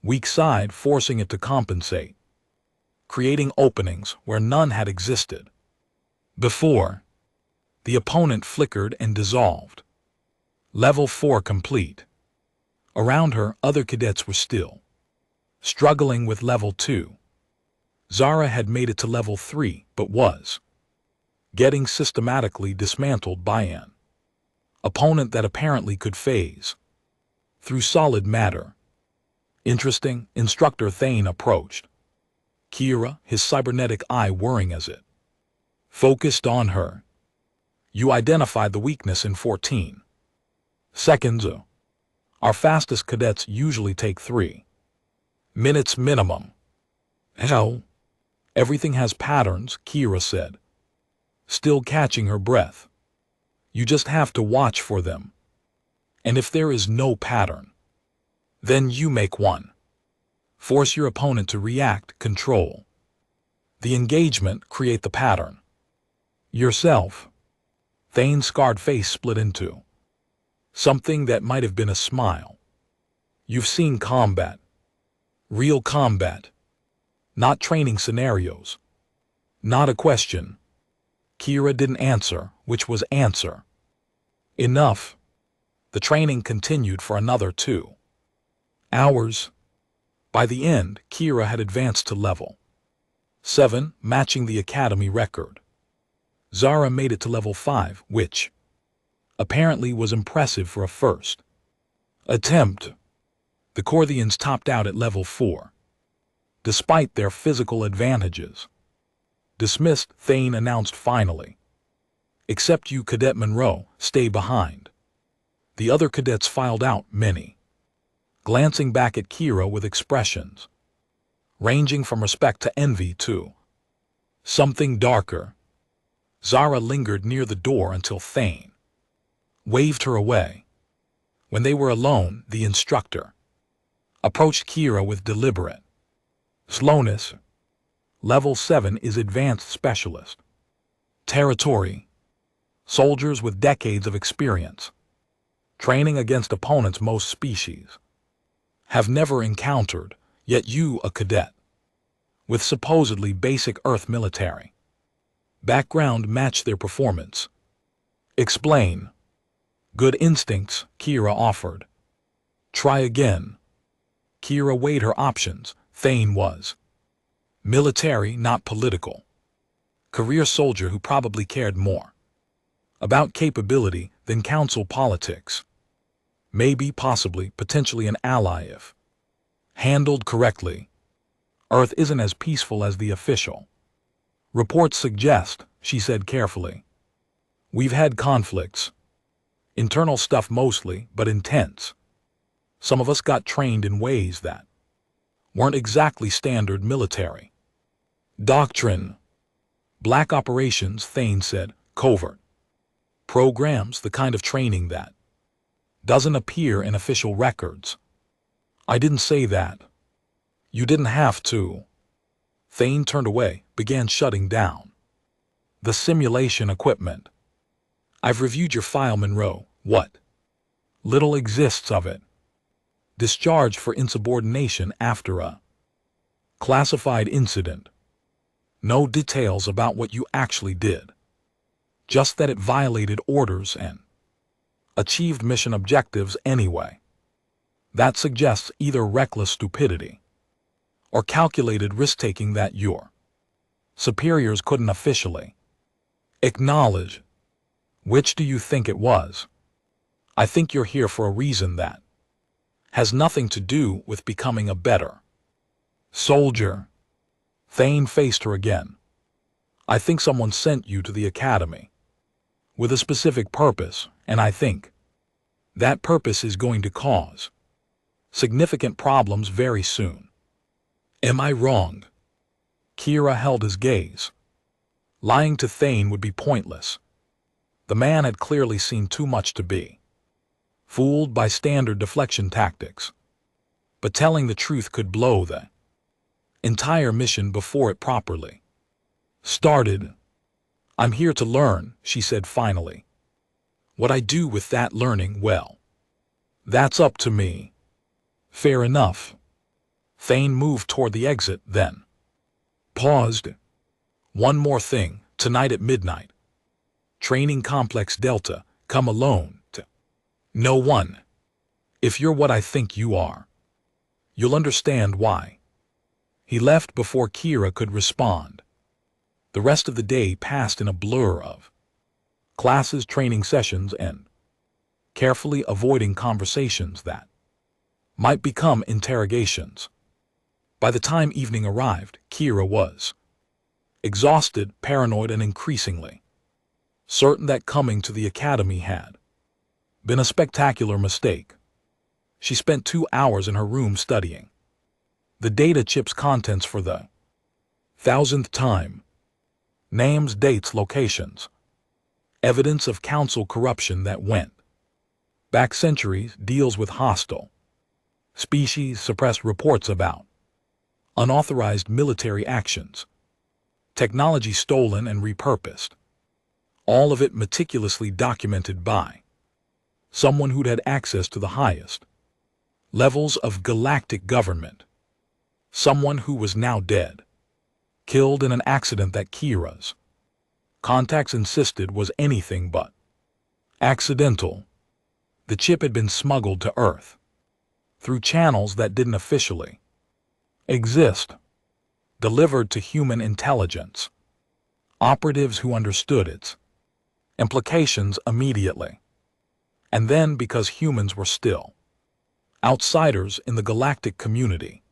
weak side, forcing it to compensate, creating openings where none had existed before. The opponent flickered and dissolved. Level 4 complete. Around her, other cadets were still struggling with level 2. Zara had made it to level 3, but was getting systematically dismantled by an opponent that apparently could phase through solid matter. Interesting, Instructor Thane approached Kira, his cybernetic eye whirring as it focused on her. You identified the weakness in 14 seconds. Our fastest cadets usually take 3 minutes minimum. Hell, everything has patterns, Kira said, still catching her breath. You just have to watch for them. And if there is no pattern, then you make one. Force your opponent to react, control the engagement, create the pattern yourself. Thane's scarred face split into something that might have been a smile. You've seen combat. Real combat. Not training scenarios. Not a question. Kira didn't answer, which was answer enough. The training continued for another 2 hours. By the end, Kira had advanced to level 7, matching the academy record. Zara made it to level 5, which apparently was impressive for a first attempt. The Corthians topped out at level 4. Despite their physical advantages. Dismissed, Thane announced finally. Except you, Cadet Monroe, stay behind. The other cadets filed out, many glancing back at Kira with expressions ranging from respect to envy to something darker. Zara lingered near the door until Thane waved her away. When they were alone, the instructor approached Kira with deliberate slowness. Level 7 is Advanced Specialist territory. Soldiers with decades of experience training against opponents most species have never encountered, yet you, a cadet, with supposedly basic Earth military background, match their performance. Explain. Good instincts, Kira offered. Try again. Kira weighed her options. Thane was military, not political. Career soldier who probably cared more about capability than council politics. Maybe, possibly, potentially an ally if handled correctly. Earth isn't as peaceful as the official reports suggest, she said carefully. We've had conflicts. Internal stuff mostly, but intense. Some of us got trained in ways that weren't exactly standard military doctrine. Black operations, Thane said, covert programs, the kind of training that doesn't appear in official records. I didn't say that. You didn't have to. Thane turned away, began shutting down the simulation equipment. I've reviewed your file, Monroe. What little exists of it. Discharged for insubordination after a classified incident. No details about what you actually did. Just that it violated orders and achieved mission objectives anyway. That suggests either reckless stupidity or calculated risk-taking that your superiors couldn't officially acknowledge. Which do you think it was? I think you're here for a reason that has nothing to do with becoming a better soldier. Thane faced her again. I think someone sent you to the academy with a specific purpose, and I think that purpose is going to cause significant problems very soon. Am I wrong? Kira held his gaze. Lying to Thane would be pointless. The man had clearly seen too much to be fooled by standard deflection tactics. But telling the truth could blow the entire mission before it properly started. I'm here to learn, she said finally. What I do with that learning, well, that's up to me. Fair enough. Thane moved toward the exit, then paused. One more thing, tonight at midnight. Training Complex Delta, come alone to no one. If you're what I think you are, you'll understand why. He left before Kira could respond. The rest of the day passed in a blur of classes, training sessions, and carefully avoiding conversations that might become interrogations. By the time evening arrived, Kira was exhausted, paranoid, and increasingly certain that coming to the academy had been a spectacular mistake. She spent 2 hours in her room studying the data chip's contents for the 1000th time. Names, dates, locations. Evidence of council corruption that went back centuries, deals with hostile species, suppressed reports about unauthorized military actions, technology stolen and repurposed. All of it meticulously documented by someone who'd had access to the highest levels of galactic government. Someone who was now dead, killed in an accident that Kira's contacts insisted was anything but accidental. The chip had been smuggled to Earth through channels that didn't officially exist, delivered to human intelligence, operatives who understood its implications immediately. And then, because humans were still outsiders in the galactic community,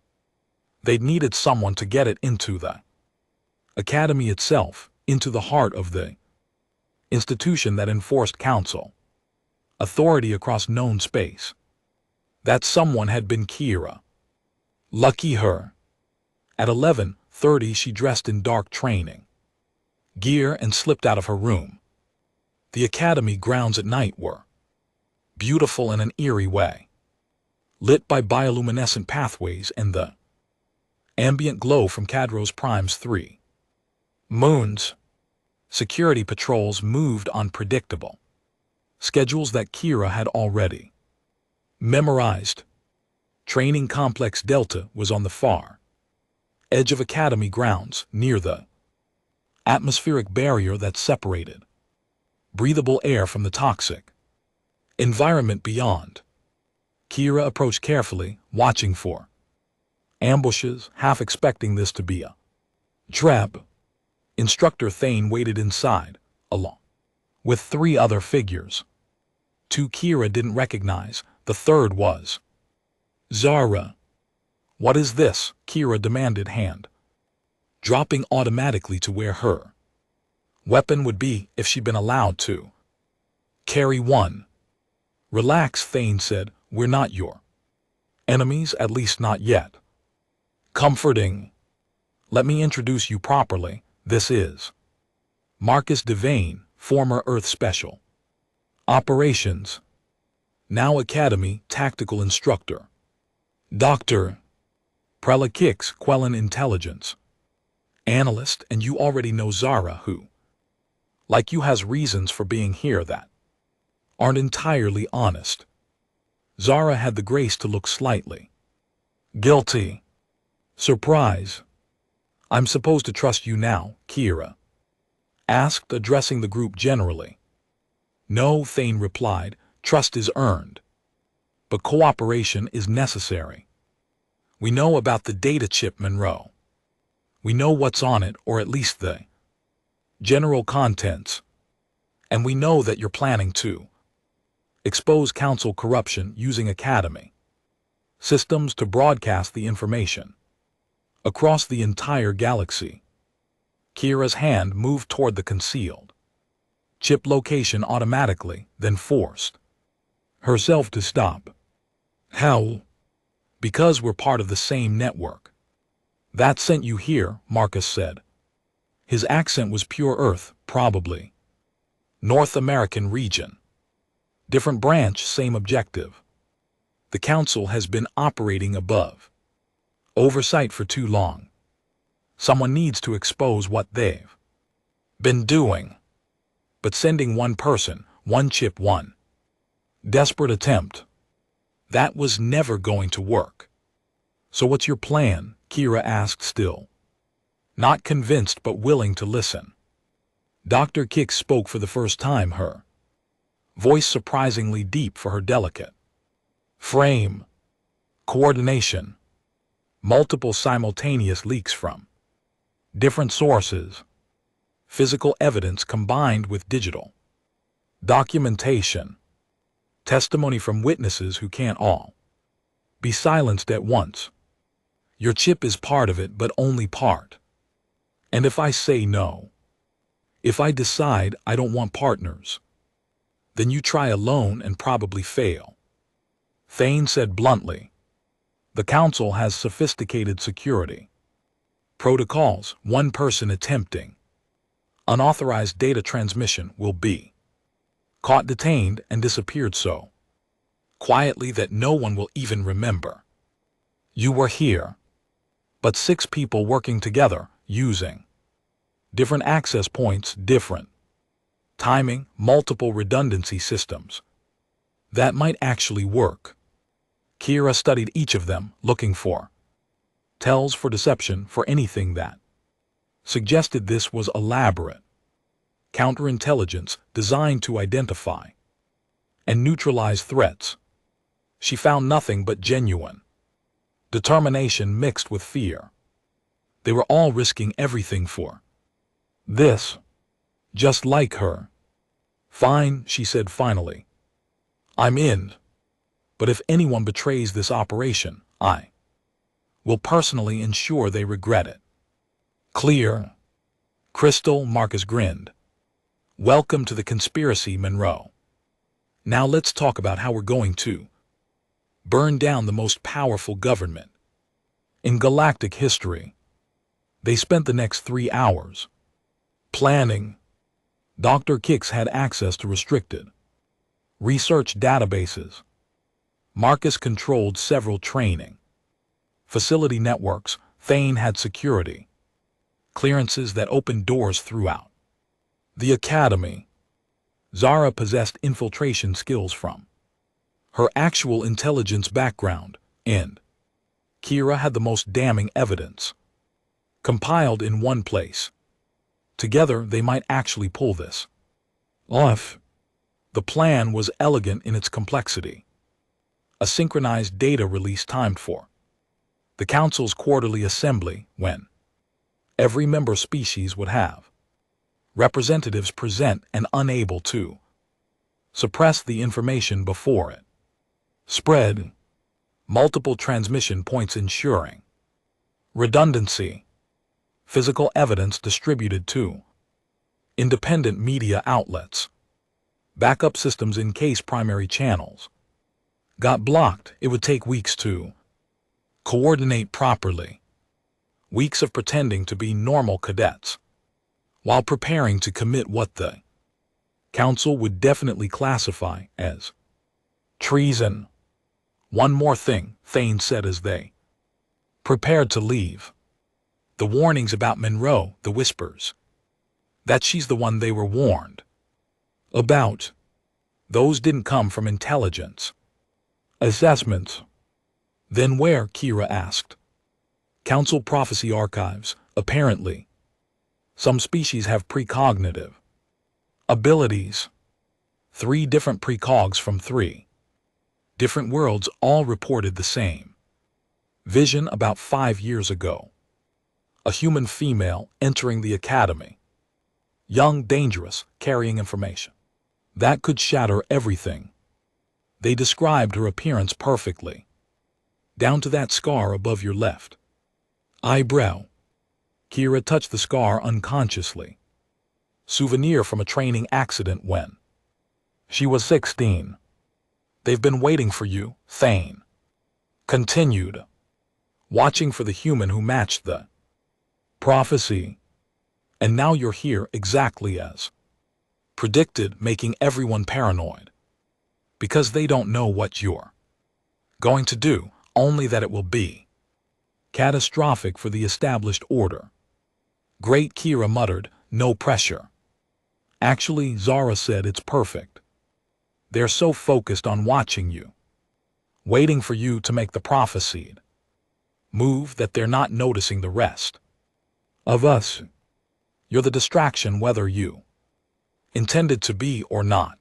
they'd needed someone to get it into the academy itself, into the heart of the institution that enforced council authority across known space. That someone had been Kira. Lucky her. At 11:30, she dressed in dark training gear and slipped out of her room. The academy grounds at night were beautiful in an eerie way, lit by bioluminescent pathways and the ambient glow from Cadro's Prime's 3 moons. Security patrols moved on predictable schedules that Kira had already memorized. Training Complex Delta was on the far edge of Academy grounds, near the atmospheric barrier that separated breathable air from the toxic environment beyond. Kira approached carefully, watching for ambushes, half expecting this to be a trap. Instructor Thane waited inside, along with 3 other figures. 2 Kira didn't recognize, the third was Zara. "What is this?" Kira demanded, hand dropping automatically to where her weapon would be if she'd been allowed to carry one. "Relax," Thane said, "we're not your enemies, at least not yet." Comforting. "Let me introduce you properly. This is Marcus Devane, former Earth Special Operations, now Academy Tactical Instructor. Dr. Prella Kix, Quellen Intelligence Analyst, and you already know Zara, who, like you, has reasons for being here that aren't entirely honest." Zara had the grace to look slightly guilty. "Surprise. I'm supposed to trust you now?" Kira asked, addressing the group generally. "No," Thane replied, "trust is earned, but cooperation is necessary. We know about the data chip, Monroe. We know what's on it, or at least the general contents. And we know that you're planning to expose Council corruption using Academy systems to broadcast the information across the entire galaxy." Kira's hand moved toward the concealed chip location automatically, then forced herself to stop. "How?" "Because we're part of the same network. That sent you here," Marcus said. His accent was pure Earth, probably North American region. "Different branch, same objective. The Council has been operating above oversight for too long. Someone needs to expose what they've been doing. But sending one person, one chip, one desperate attempt, that was never going to work." "So what's your plan?" Kira asked, still not convinced but willing to listen. Dr. Kix spoke for the first time, her voice surprisingly deep for her delicate frame. "Coordination. Multiple simultaneous leaks from different sources. Physical evidence combined with digital documentation. Testimony from witnesses who can't all be silenced at once. Your chip is part of it, but only part. And if I say no, if I decide I don't want partners, then you try alone and probably fail." Thane said bluntly. "The Council has sophisticated security protocols. One person attempting unauthorized data transmission will be caught, detained, and disappeared so quietly that no one will even remember you were here. But 6 people working together, using different access points, different timing, multiple redundancy systems. That might actually work." Kira studied each of them, looking for tells for deception, for anything that suggested this was elaborate counterintelligence designed to identify and neutralize threats. She found nothing but genuine determination mixed with fear. They were all risking everything for this, just like her. "Fine," she said finally. "I'm in. But if anyone betrays this operation, I will personally ensure they regret it." "Clear." "Crystal," Marcus grinned. "Welcome to the conspiracy, Monroe. Now let's talk about how we're going to burn down the most powerful government in galactic history." They spent the next 3 hours planning. Dr. Kix had access to restricted research databases. Marcus controlled several training facility networks. Thane had security clearances that opened doors throughout the academy. Zara possessed infiltration skills from her actual intelligence background, and Kira had the most damning evidence compiled in one place. Together, they might actually pull this off. The plan was elegant in its complexity. A synchronized data release timed for the Council's quarterly assembly, when every member species would have representatives present and unable to suppress the information before it spread. Multiple transmission points ensuring redundancy. Physical evidence distributed to independent media outlets. Backup systems in case primary channels got blocked. It would take weeks to coordinate properly. Weeks of pretending to be normal cadets while preparing to commit what the Council would definitely classify as treason. One more thing, Thane said as they prepared to leave. The warnings about Monroe, the whispers that she's the one they were warned about, those didn't come from intelligence assessments. Then where? Kira asked. Council prophecy archives, apparently. Some species have precognitive abilities. 3 different precogs from 3 different worlds all reported the same vision about 5 years ago. A human female entering the academy. Young, dangerous, carrying information that could shatter everything. They described her appearance perfectly, down to that scar above your left eyebrow. Kira touched the scar unconsciously. Souvenir from a training accident when she was 16. They've been waiting for you, Thane continued, watching for the human who matched the prophecy. And now you're here exactly as predicted, making everyone paranoid. Because they don't know what you're going to do, only that it will be catastrophic for the established order. Great, Kira muttered, no pressure. Actually, Zara said it's perfect. They're so focused on watching you, waiting for you to make the prophesied move that they're not noticing the rest of us. You're the distraction whether you intended to be or not.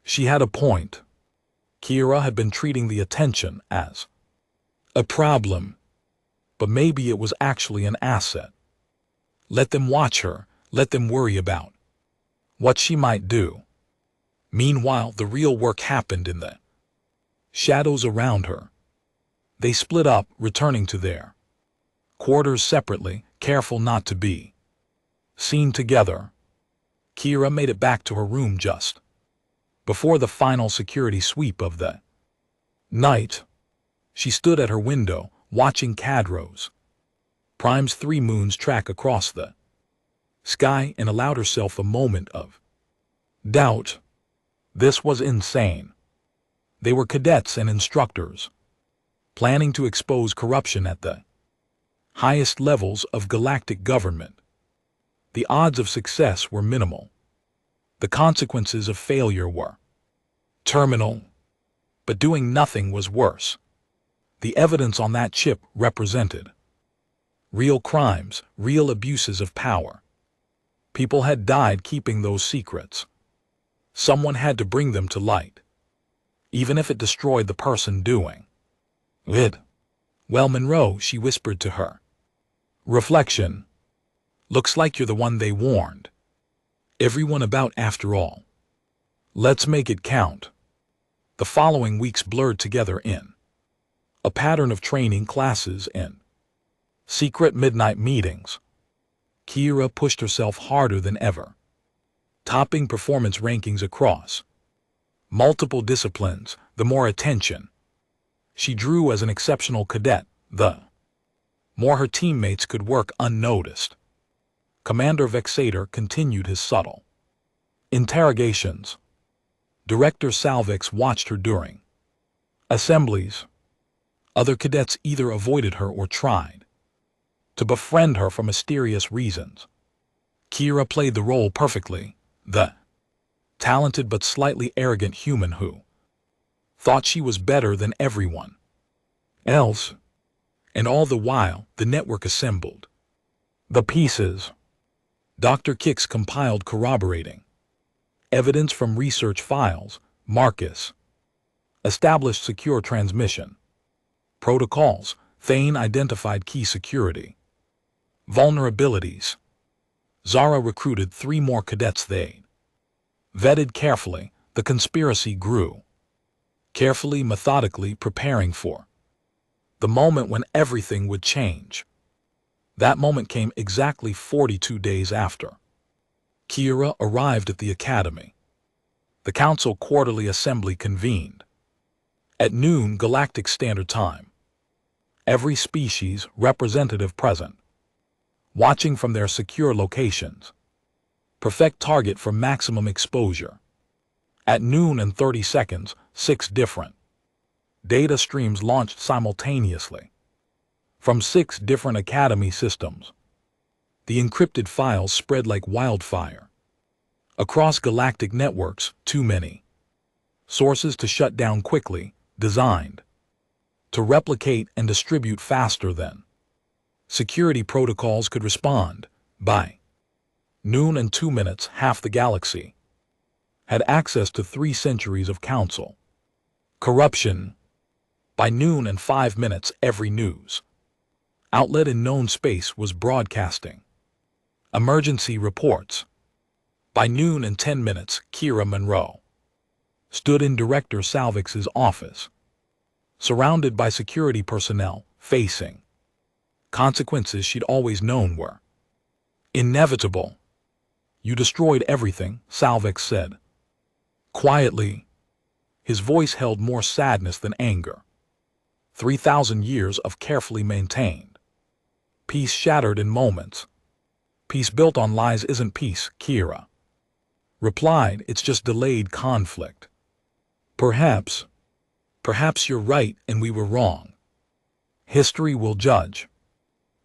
She had a point. Kira had been treating the attention as a problem, but maybe it was actually an asset. Let them watch her, let them worry about what she might do. Meanwhile, the real work happened in the shadows around her. They split up, returning to their quarters separately, careful not to be seen together. Kira made it back to her room just before the final security sweep of the night. She stood at her window, watching Cadros Prime's 3 moons track across the sky, and allowed herself a moment of doubt. This was insane. They were cadets and instructors, planning to expose corruption at the highest levels of galactic government. The odds of success were minimal. The consequences of failure were terminal. But doing nothing was worse. The evidence on that chip represented real crimes, real abuses of power. People had died keeping those secrets. Someone had to bring them to light, even if it destroyed the person doing it. Well, Monroe, she whispered to her reflection. Looks like you're the one they warned everyone about after all. Let's make it count. The following weeks blurred together in a pattern of training classes and secret midnight meetings. Kira pushed herself harder than ever, topping performance rankings across multiple disciplines. The more attention she drew as an exceptional cadet, the More her teammates could work unnoticed. Commander Vexator continued his subtle interrogations. Director Salvix watched her during assemblies. Other cadets either avoided her or tried to befriend her for mysterious reasons. Kira played the role perfectly, the talented but slightly arrogant human who thought she was better than everyone else. And all the while, the network assembled the pieces. Dr. Kix compiled corroborating evidence from research files. Marcus established secure transmission protocols. Thane identified key security vulnerabilities. Zara recruited 3 more cadets they vetted carefully. The conspiracy grew. Carefully, methodically, preparing for the moment when everything would change. That moment came exactly 42 days after Kira arrived at the academy. The Council Quarterly Assembly convened at noon Galactic Standard Time. Every species representative present, watching from their secure locations. Perfect target for maximum exposure. At noon and 30 seconds, 6 different data streams launched simultaneously from 6 different Academy systems. The encrypted files spread like wildfire across galactic networks. Too many sources to shut down quickly, designed to replicate and distribute faster than security protocols could respond. By noon and 2 minutes, half the galaxy had access to 3 centuries of council corruption. By noon and 5 minutes, every news outlet in known space was broadcasting emergency reports. By noon and 10 minutes, Kira Monroe stood in Director Salvix's office, surrounded by security personnel, facing consequences she'd always known were inevitable. You destroyed everything, Salvix said quietly. His voice held more sadness than anger. 3,000 years of carefully maintained peace shattered in moments. Peace built on lies isn't peace, Kira replied. It's just delayed conflict. Perhaps you're right and we were wrong. History will judge.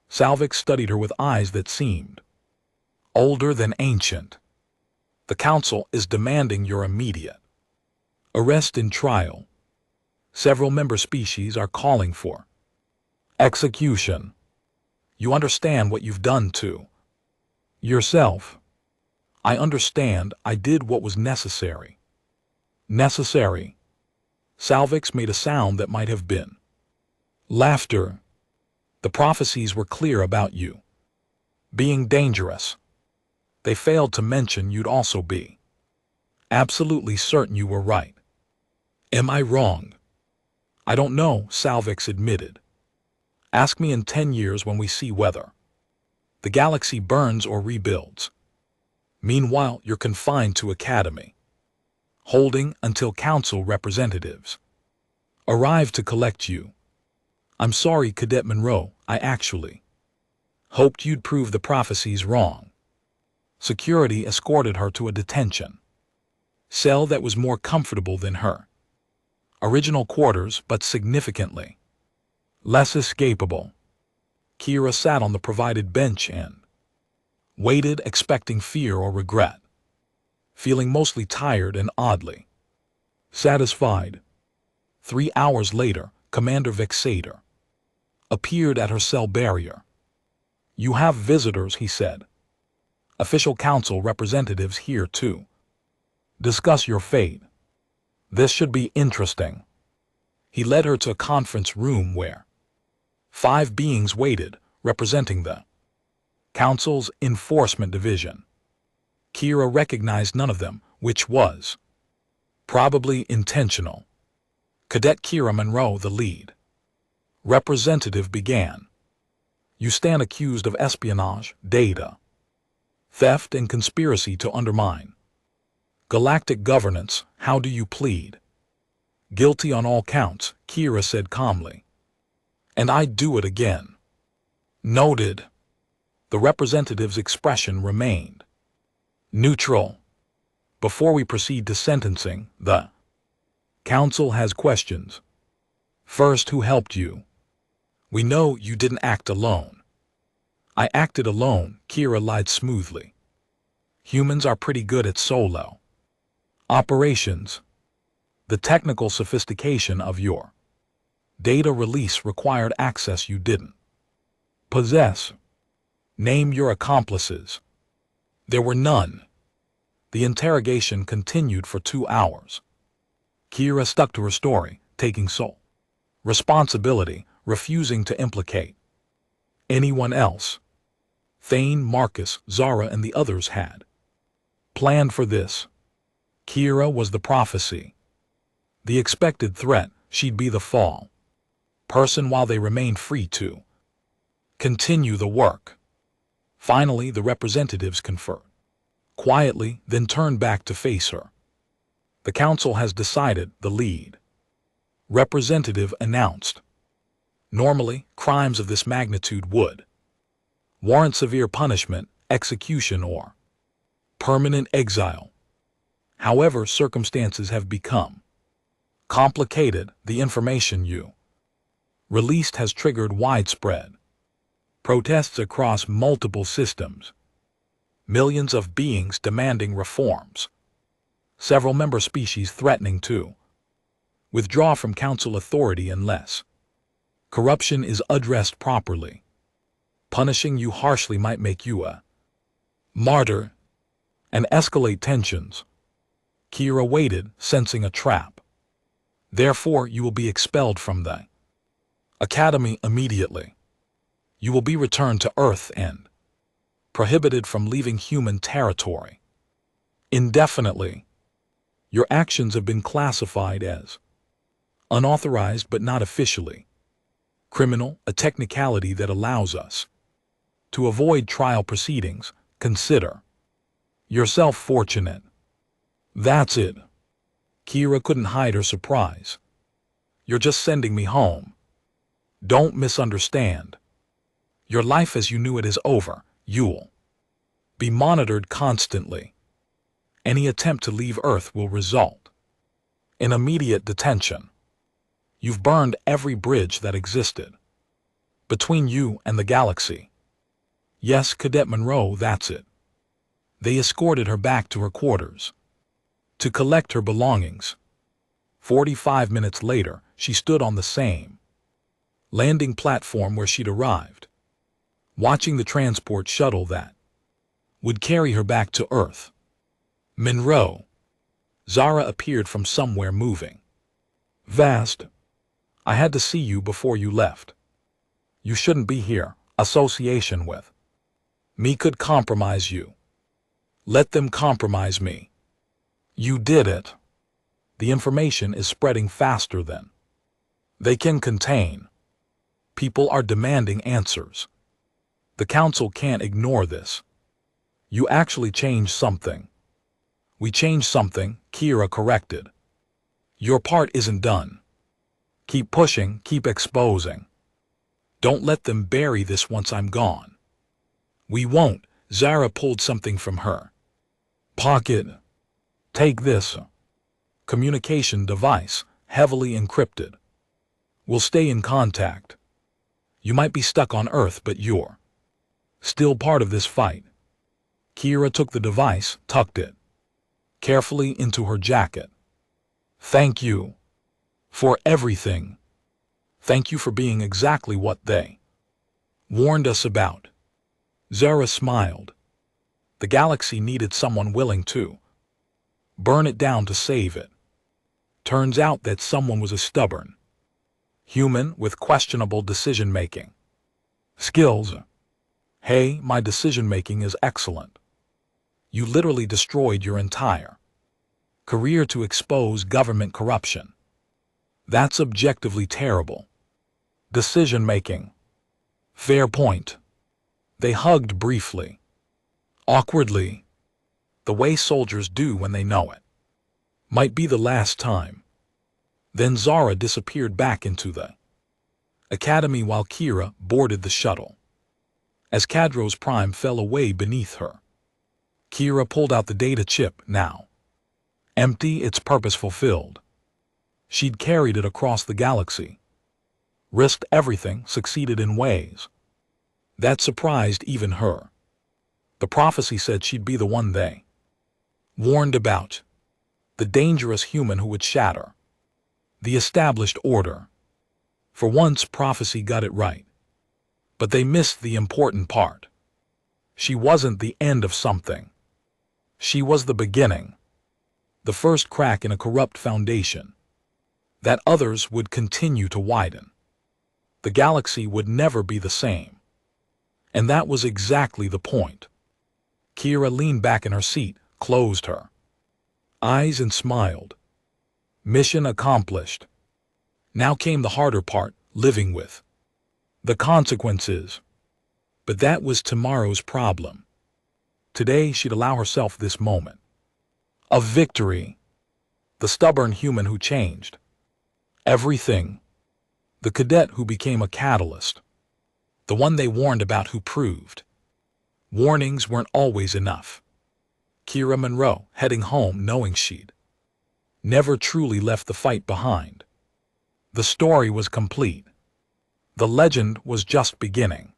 Salvix studied her with eyes that seemed older than ancient. The Council is demanding your immediate arrest and trial. Several member species are calling for execution. You understand what you've done to yourself. I understand. I did what was necessary. Necessary. Salvix made a sound that might have been laughter. The prophecies were clear about you being dangerous. They failed to mention you'd also be absolutely certain you were right. Am I wrong? I don't know, Salvix admitted. Ask me in 10 years when we see whether the galaxy burns or rebuilds. Meanwhile, you're confined to Academy, holding until Council representatives arrive to collect you. I'm sorry, Cadet Monroe, I actually hoped you'd prove the prophecies wrong. Security escorted her to a detention cell that was more comfortable than her original quarters, but significantly less escapable. Kira sat on the provided bench and waited, expecting fear or regret, feeling mostly tired and oddly satisfied. 3 hours later, Commander Vexator appeared at her cell barrier. You have visitors, he said. Official council representatives here to discuss your fate. This should be interesting. He led her to a conference room where 5 beings waited, representing the Council's Enforcement Division. Kira recognized none of them, which was probably intentional. Cadet Kira Monroe, the lead representative, began. You stand accused of espionage, data theft, and conspiracy to undermine galactic governance. How do you plead? Guilty on all counts, Kira said calmly. And I'd do it again. Noted. The representative's expression remained neutral. Before we proceed to sentencing, the council has questions. First, who helped you? We know you didn't act alone. I acted alone, Kira lied smoothly. Humans are pretty good at solo operations. The technical sophistication of your data release required access you didn't possess. Name your accomplices. There were none. The interrogation continued for 2 hours. Kira stuck to her story, taking sole responsibility, refusing to implicate anyone else. Thane, Marcus, Zara, and the others had planned for this. Kira was the prophecy. The expected threat, she'd be the fall person while they remained free to continue the work. Finally, the representatives conferred quietly, then turned back to face her. The council has decided, the lead representative announced. Normally, crimes of this magnitude would warrant severe punishment, execution, or permanent exile. However, circumstances have become complicated. The information you released has triggered widespread protests across multiple systems. Millions of beings demanding reforms. Several member species threatening to withdraw from council authority unless corruption is addressed properly. Punishing you harshly might make you a martyr and escalate tensions. Kira waited, sensing a trap. Therefore, you will be expelled from the academy immediately. You will be returned to Earth and prohibited from leaving human territory indefinitely. Your actions have been classified as unauthorized but not officially criminal, a technicality that allows us to avoid trial proceedings. Consider yourself fortunate. That's it. Kira couldn't hide her surprise. You're just sending me home. Don't misunderstand. Your life as you knew it is over. You'll be monitored constantly. Any attempt to leave Earth will result in immediate detention. You've burned every bridge that existed between you and the galaxy. Yes, Cadet Monroe, that's it. They escorted her back to her quarters to collect her belongings. 45 minutes later, she stood on the same landing platform where she'd arrived, watching the transport shuttle that would carry her back to Earth. Monroe. Zara appeared from somewhere moving. Vast. I had to see you before you left. You shouldn't be here. Association with me could compromise you. Let them compromise me. You did it. The information is spreading faster than they can contain. People are demanding answers. The council can't ignore this. You actually changed something. We changed something, Kira corrected. Your part isn't done. Keep pushing, keep exposing. Don't let them bury this once I'm gone. We won't. Zara pulled something from her pocket. Take this. Communication device, heavily encrypted. We'll stay in contact. You might be stuck on Earth, but you're still part of this fight. Kira took the device, tucked it carefully into her jacket. Thank you for everything. Thank you for being exactly what they warned us about. Zara smiled. The galaxy needed someone willing to burn it down to save it. Turns out that someone was a stubborn human with questionable decision-making skills. Hey, my decision-making is excellent. You literally destroyed your entire career to expose government corruption. That's objectively terrible. Decision-making. Fair point. They hugged briefly. Awkwardly. The way soldiers do when they know it. Might be the last time. Then Zara disappeared back into the academy while Kira boarded the shuttle. as Cadro's prime fell away beneath her. Kira pulled out the data chip now. Empty, its purpose fulfilled. She'd carried it across the galaxy. Risked everything, succeeded in ways that surprised even her. The prophecy said she'd be the one they warned about. The dangerous human who would shatter the established order. For once, prophecy got it right. But they missed the important part. She wasn't the end of something. She was the beginning. The first crack in a corrupt foundation that others would continue to widen. The galaxy would never be the same. And that was exactly the point. Kira leaned back in her seat, closed her eyes and smiled. Mission accomplished. Now came the harder part, living with the consequences. But that was tomorrow's problem. Today she'd allow herself this moment of victory. The stubborn human who changed everything. The cadet who became a catalyst. The one they warned about who proved warnings weren't always enough. Kira Monroe, heading home knowing she'd never truly left the fight behind. The story was complete. The legend was just beginning.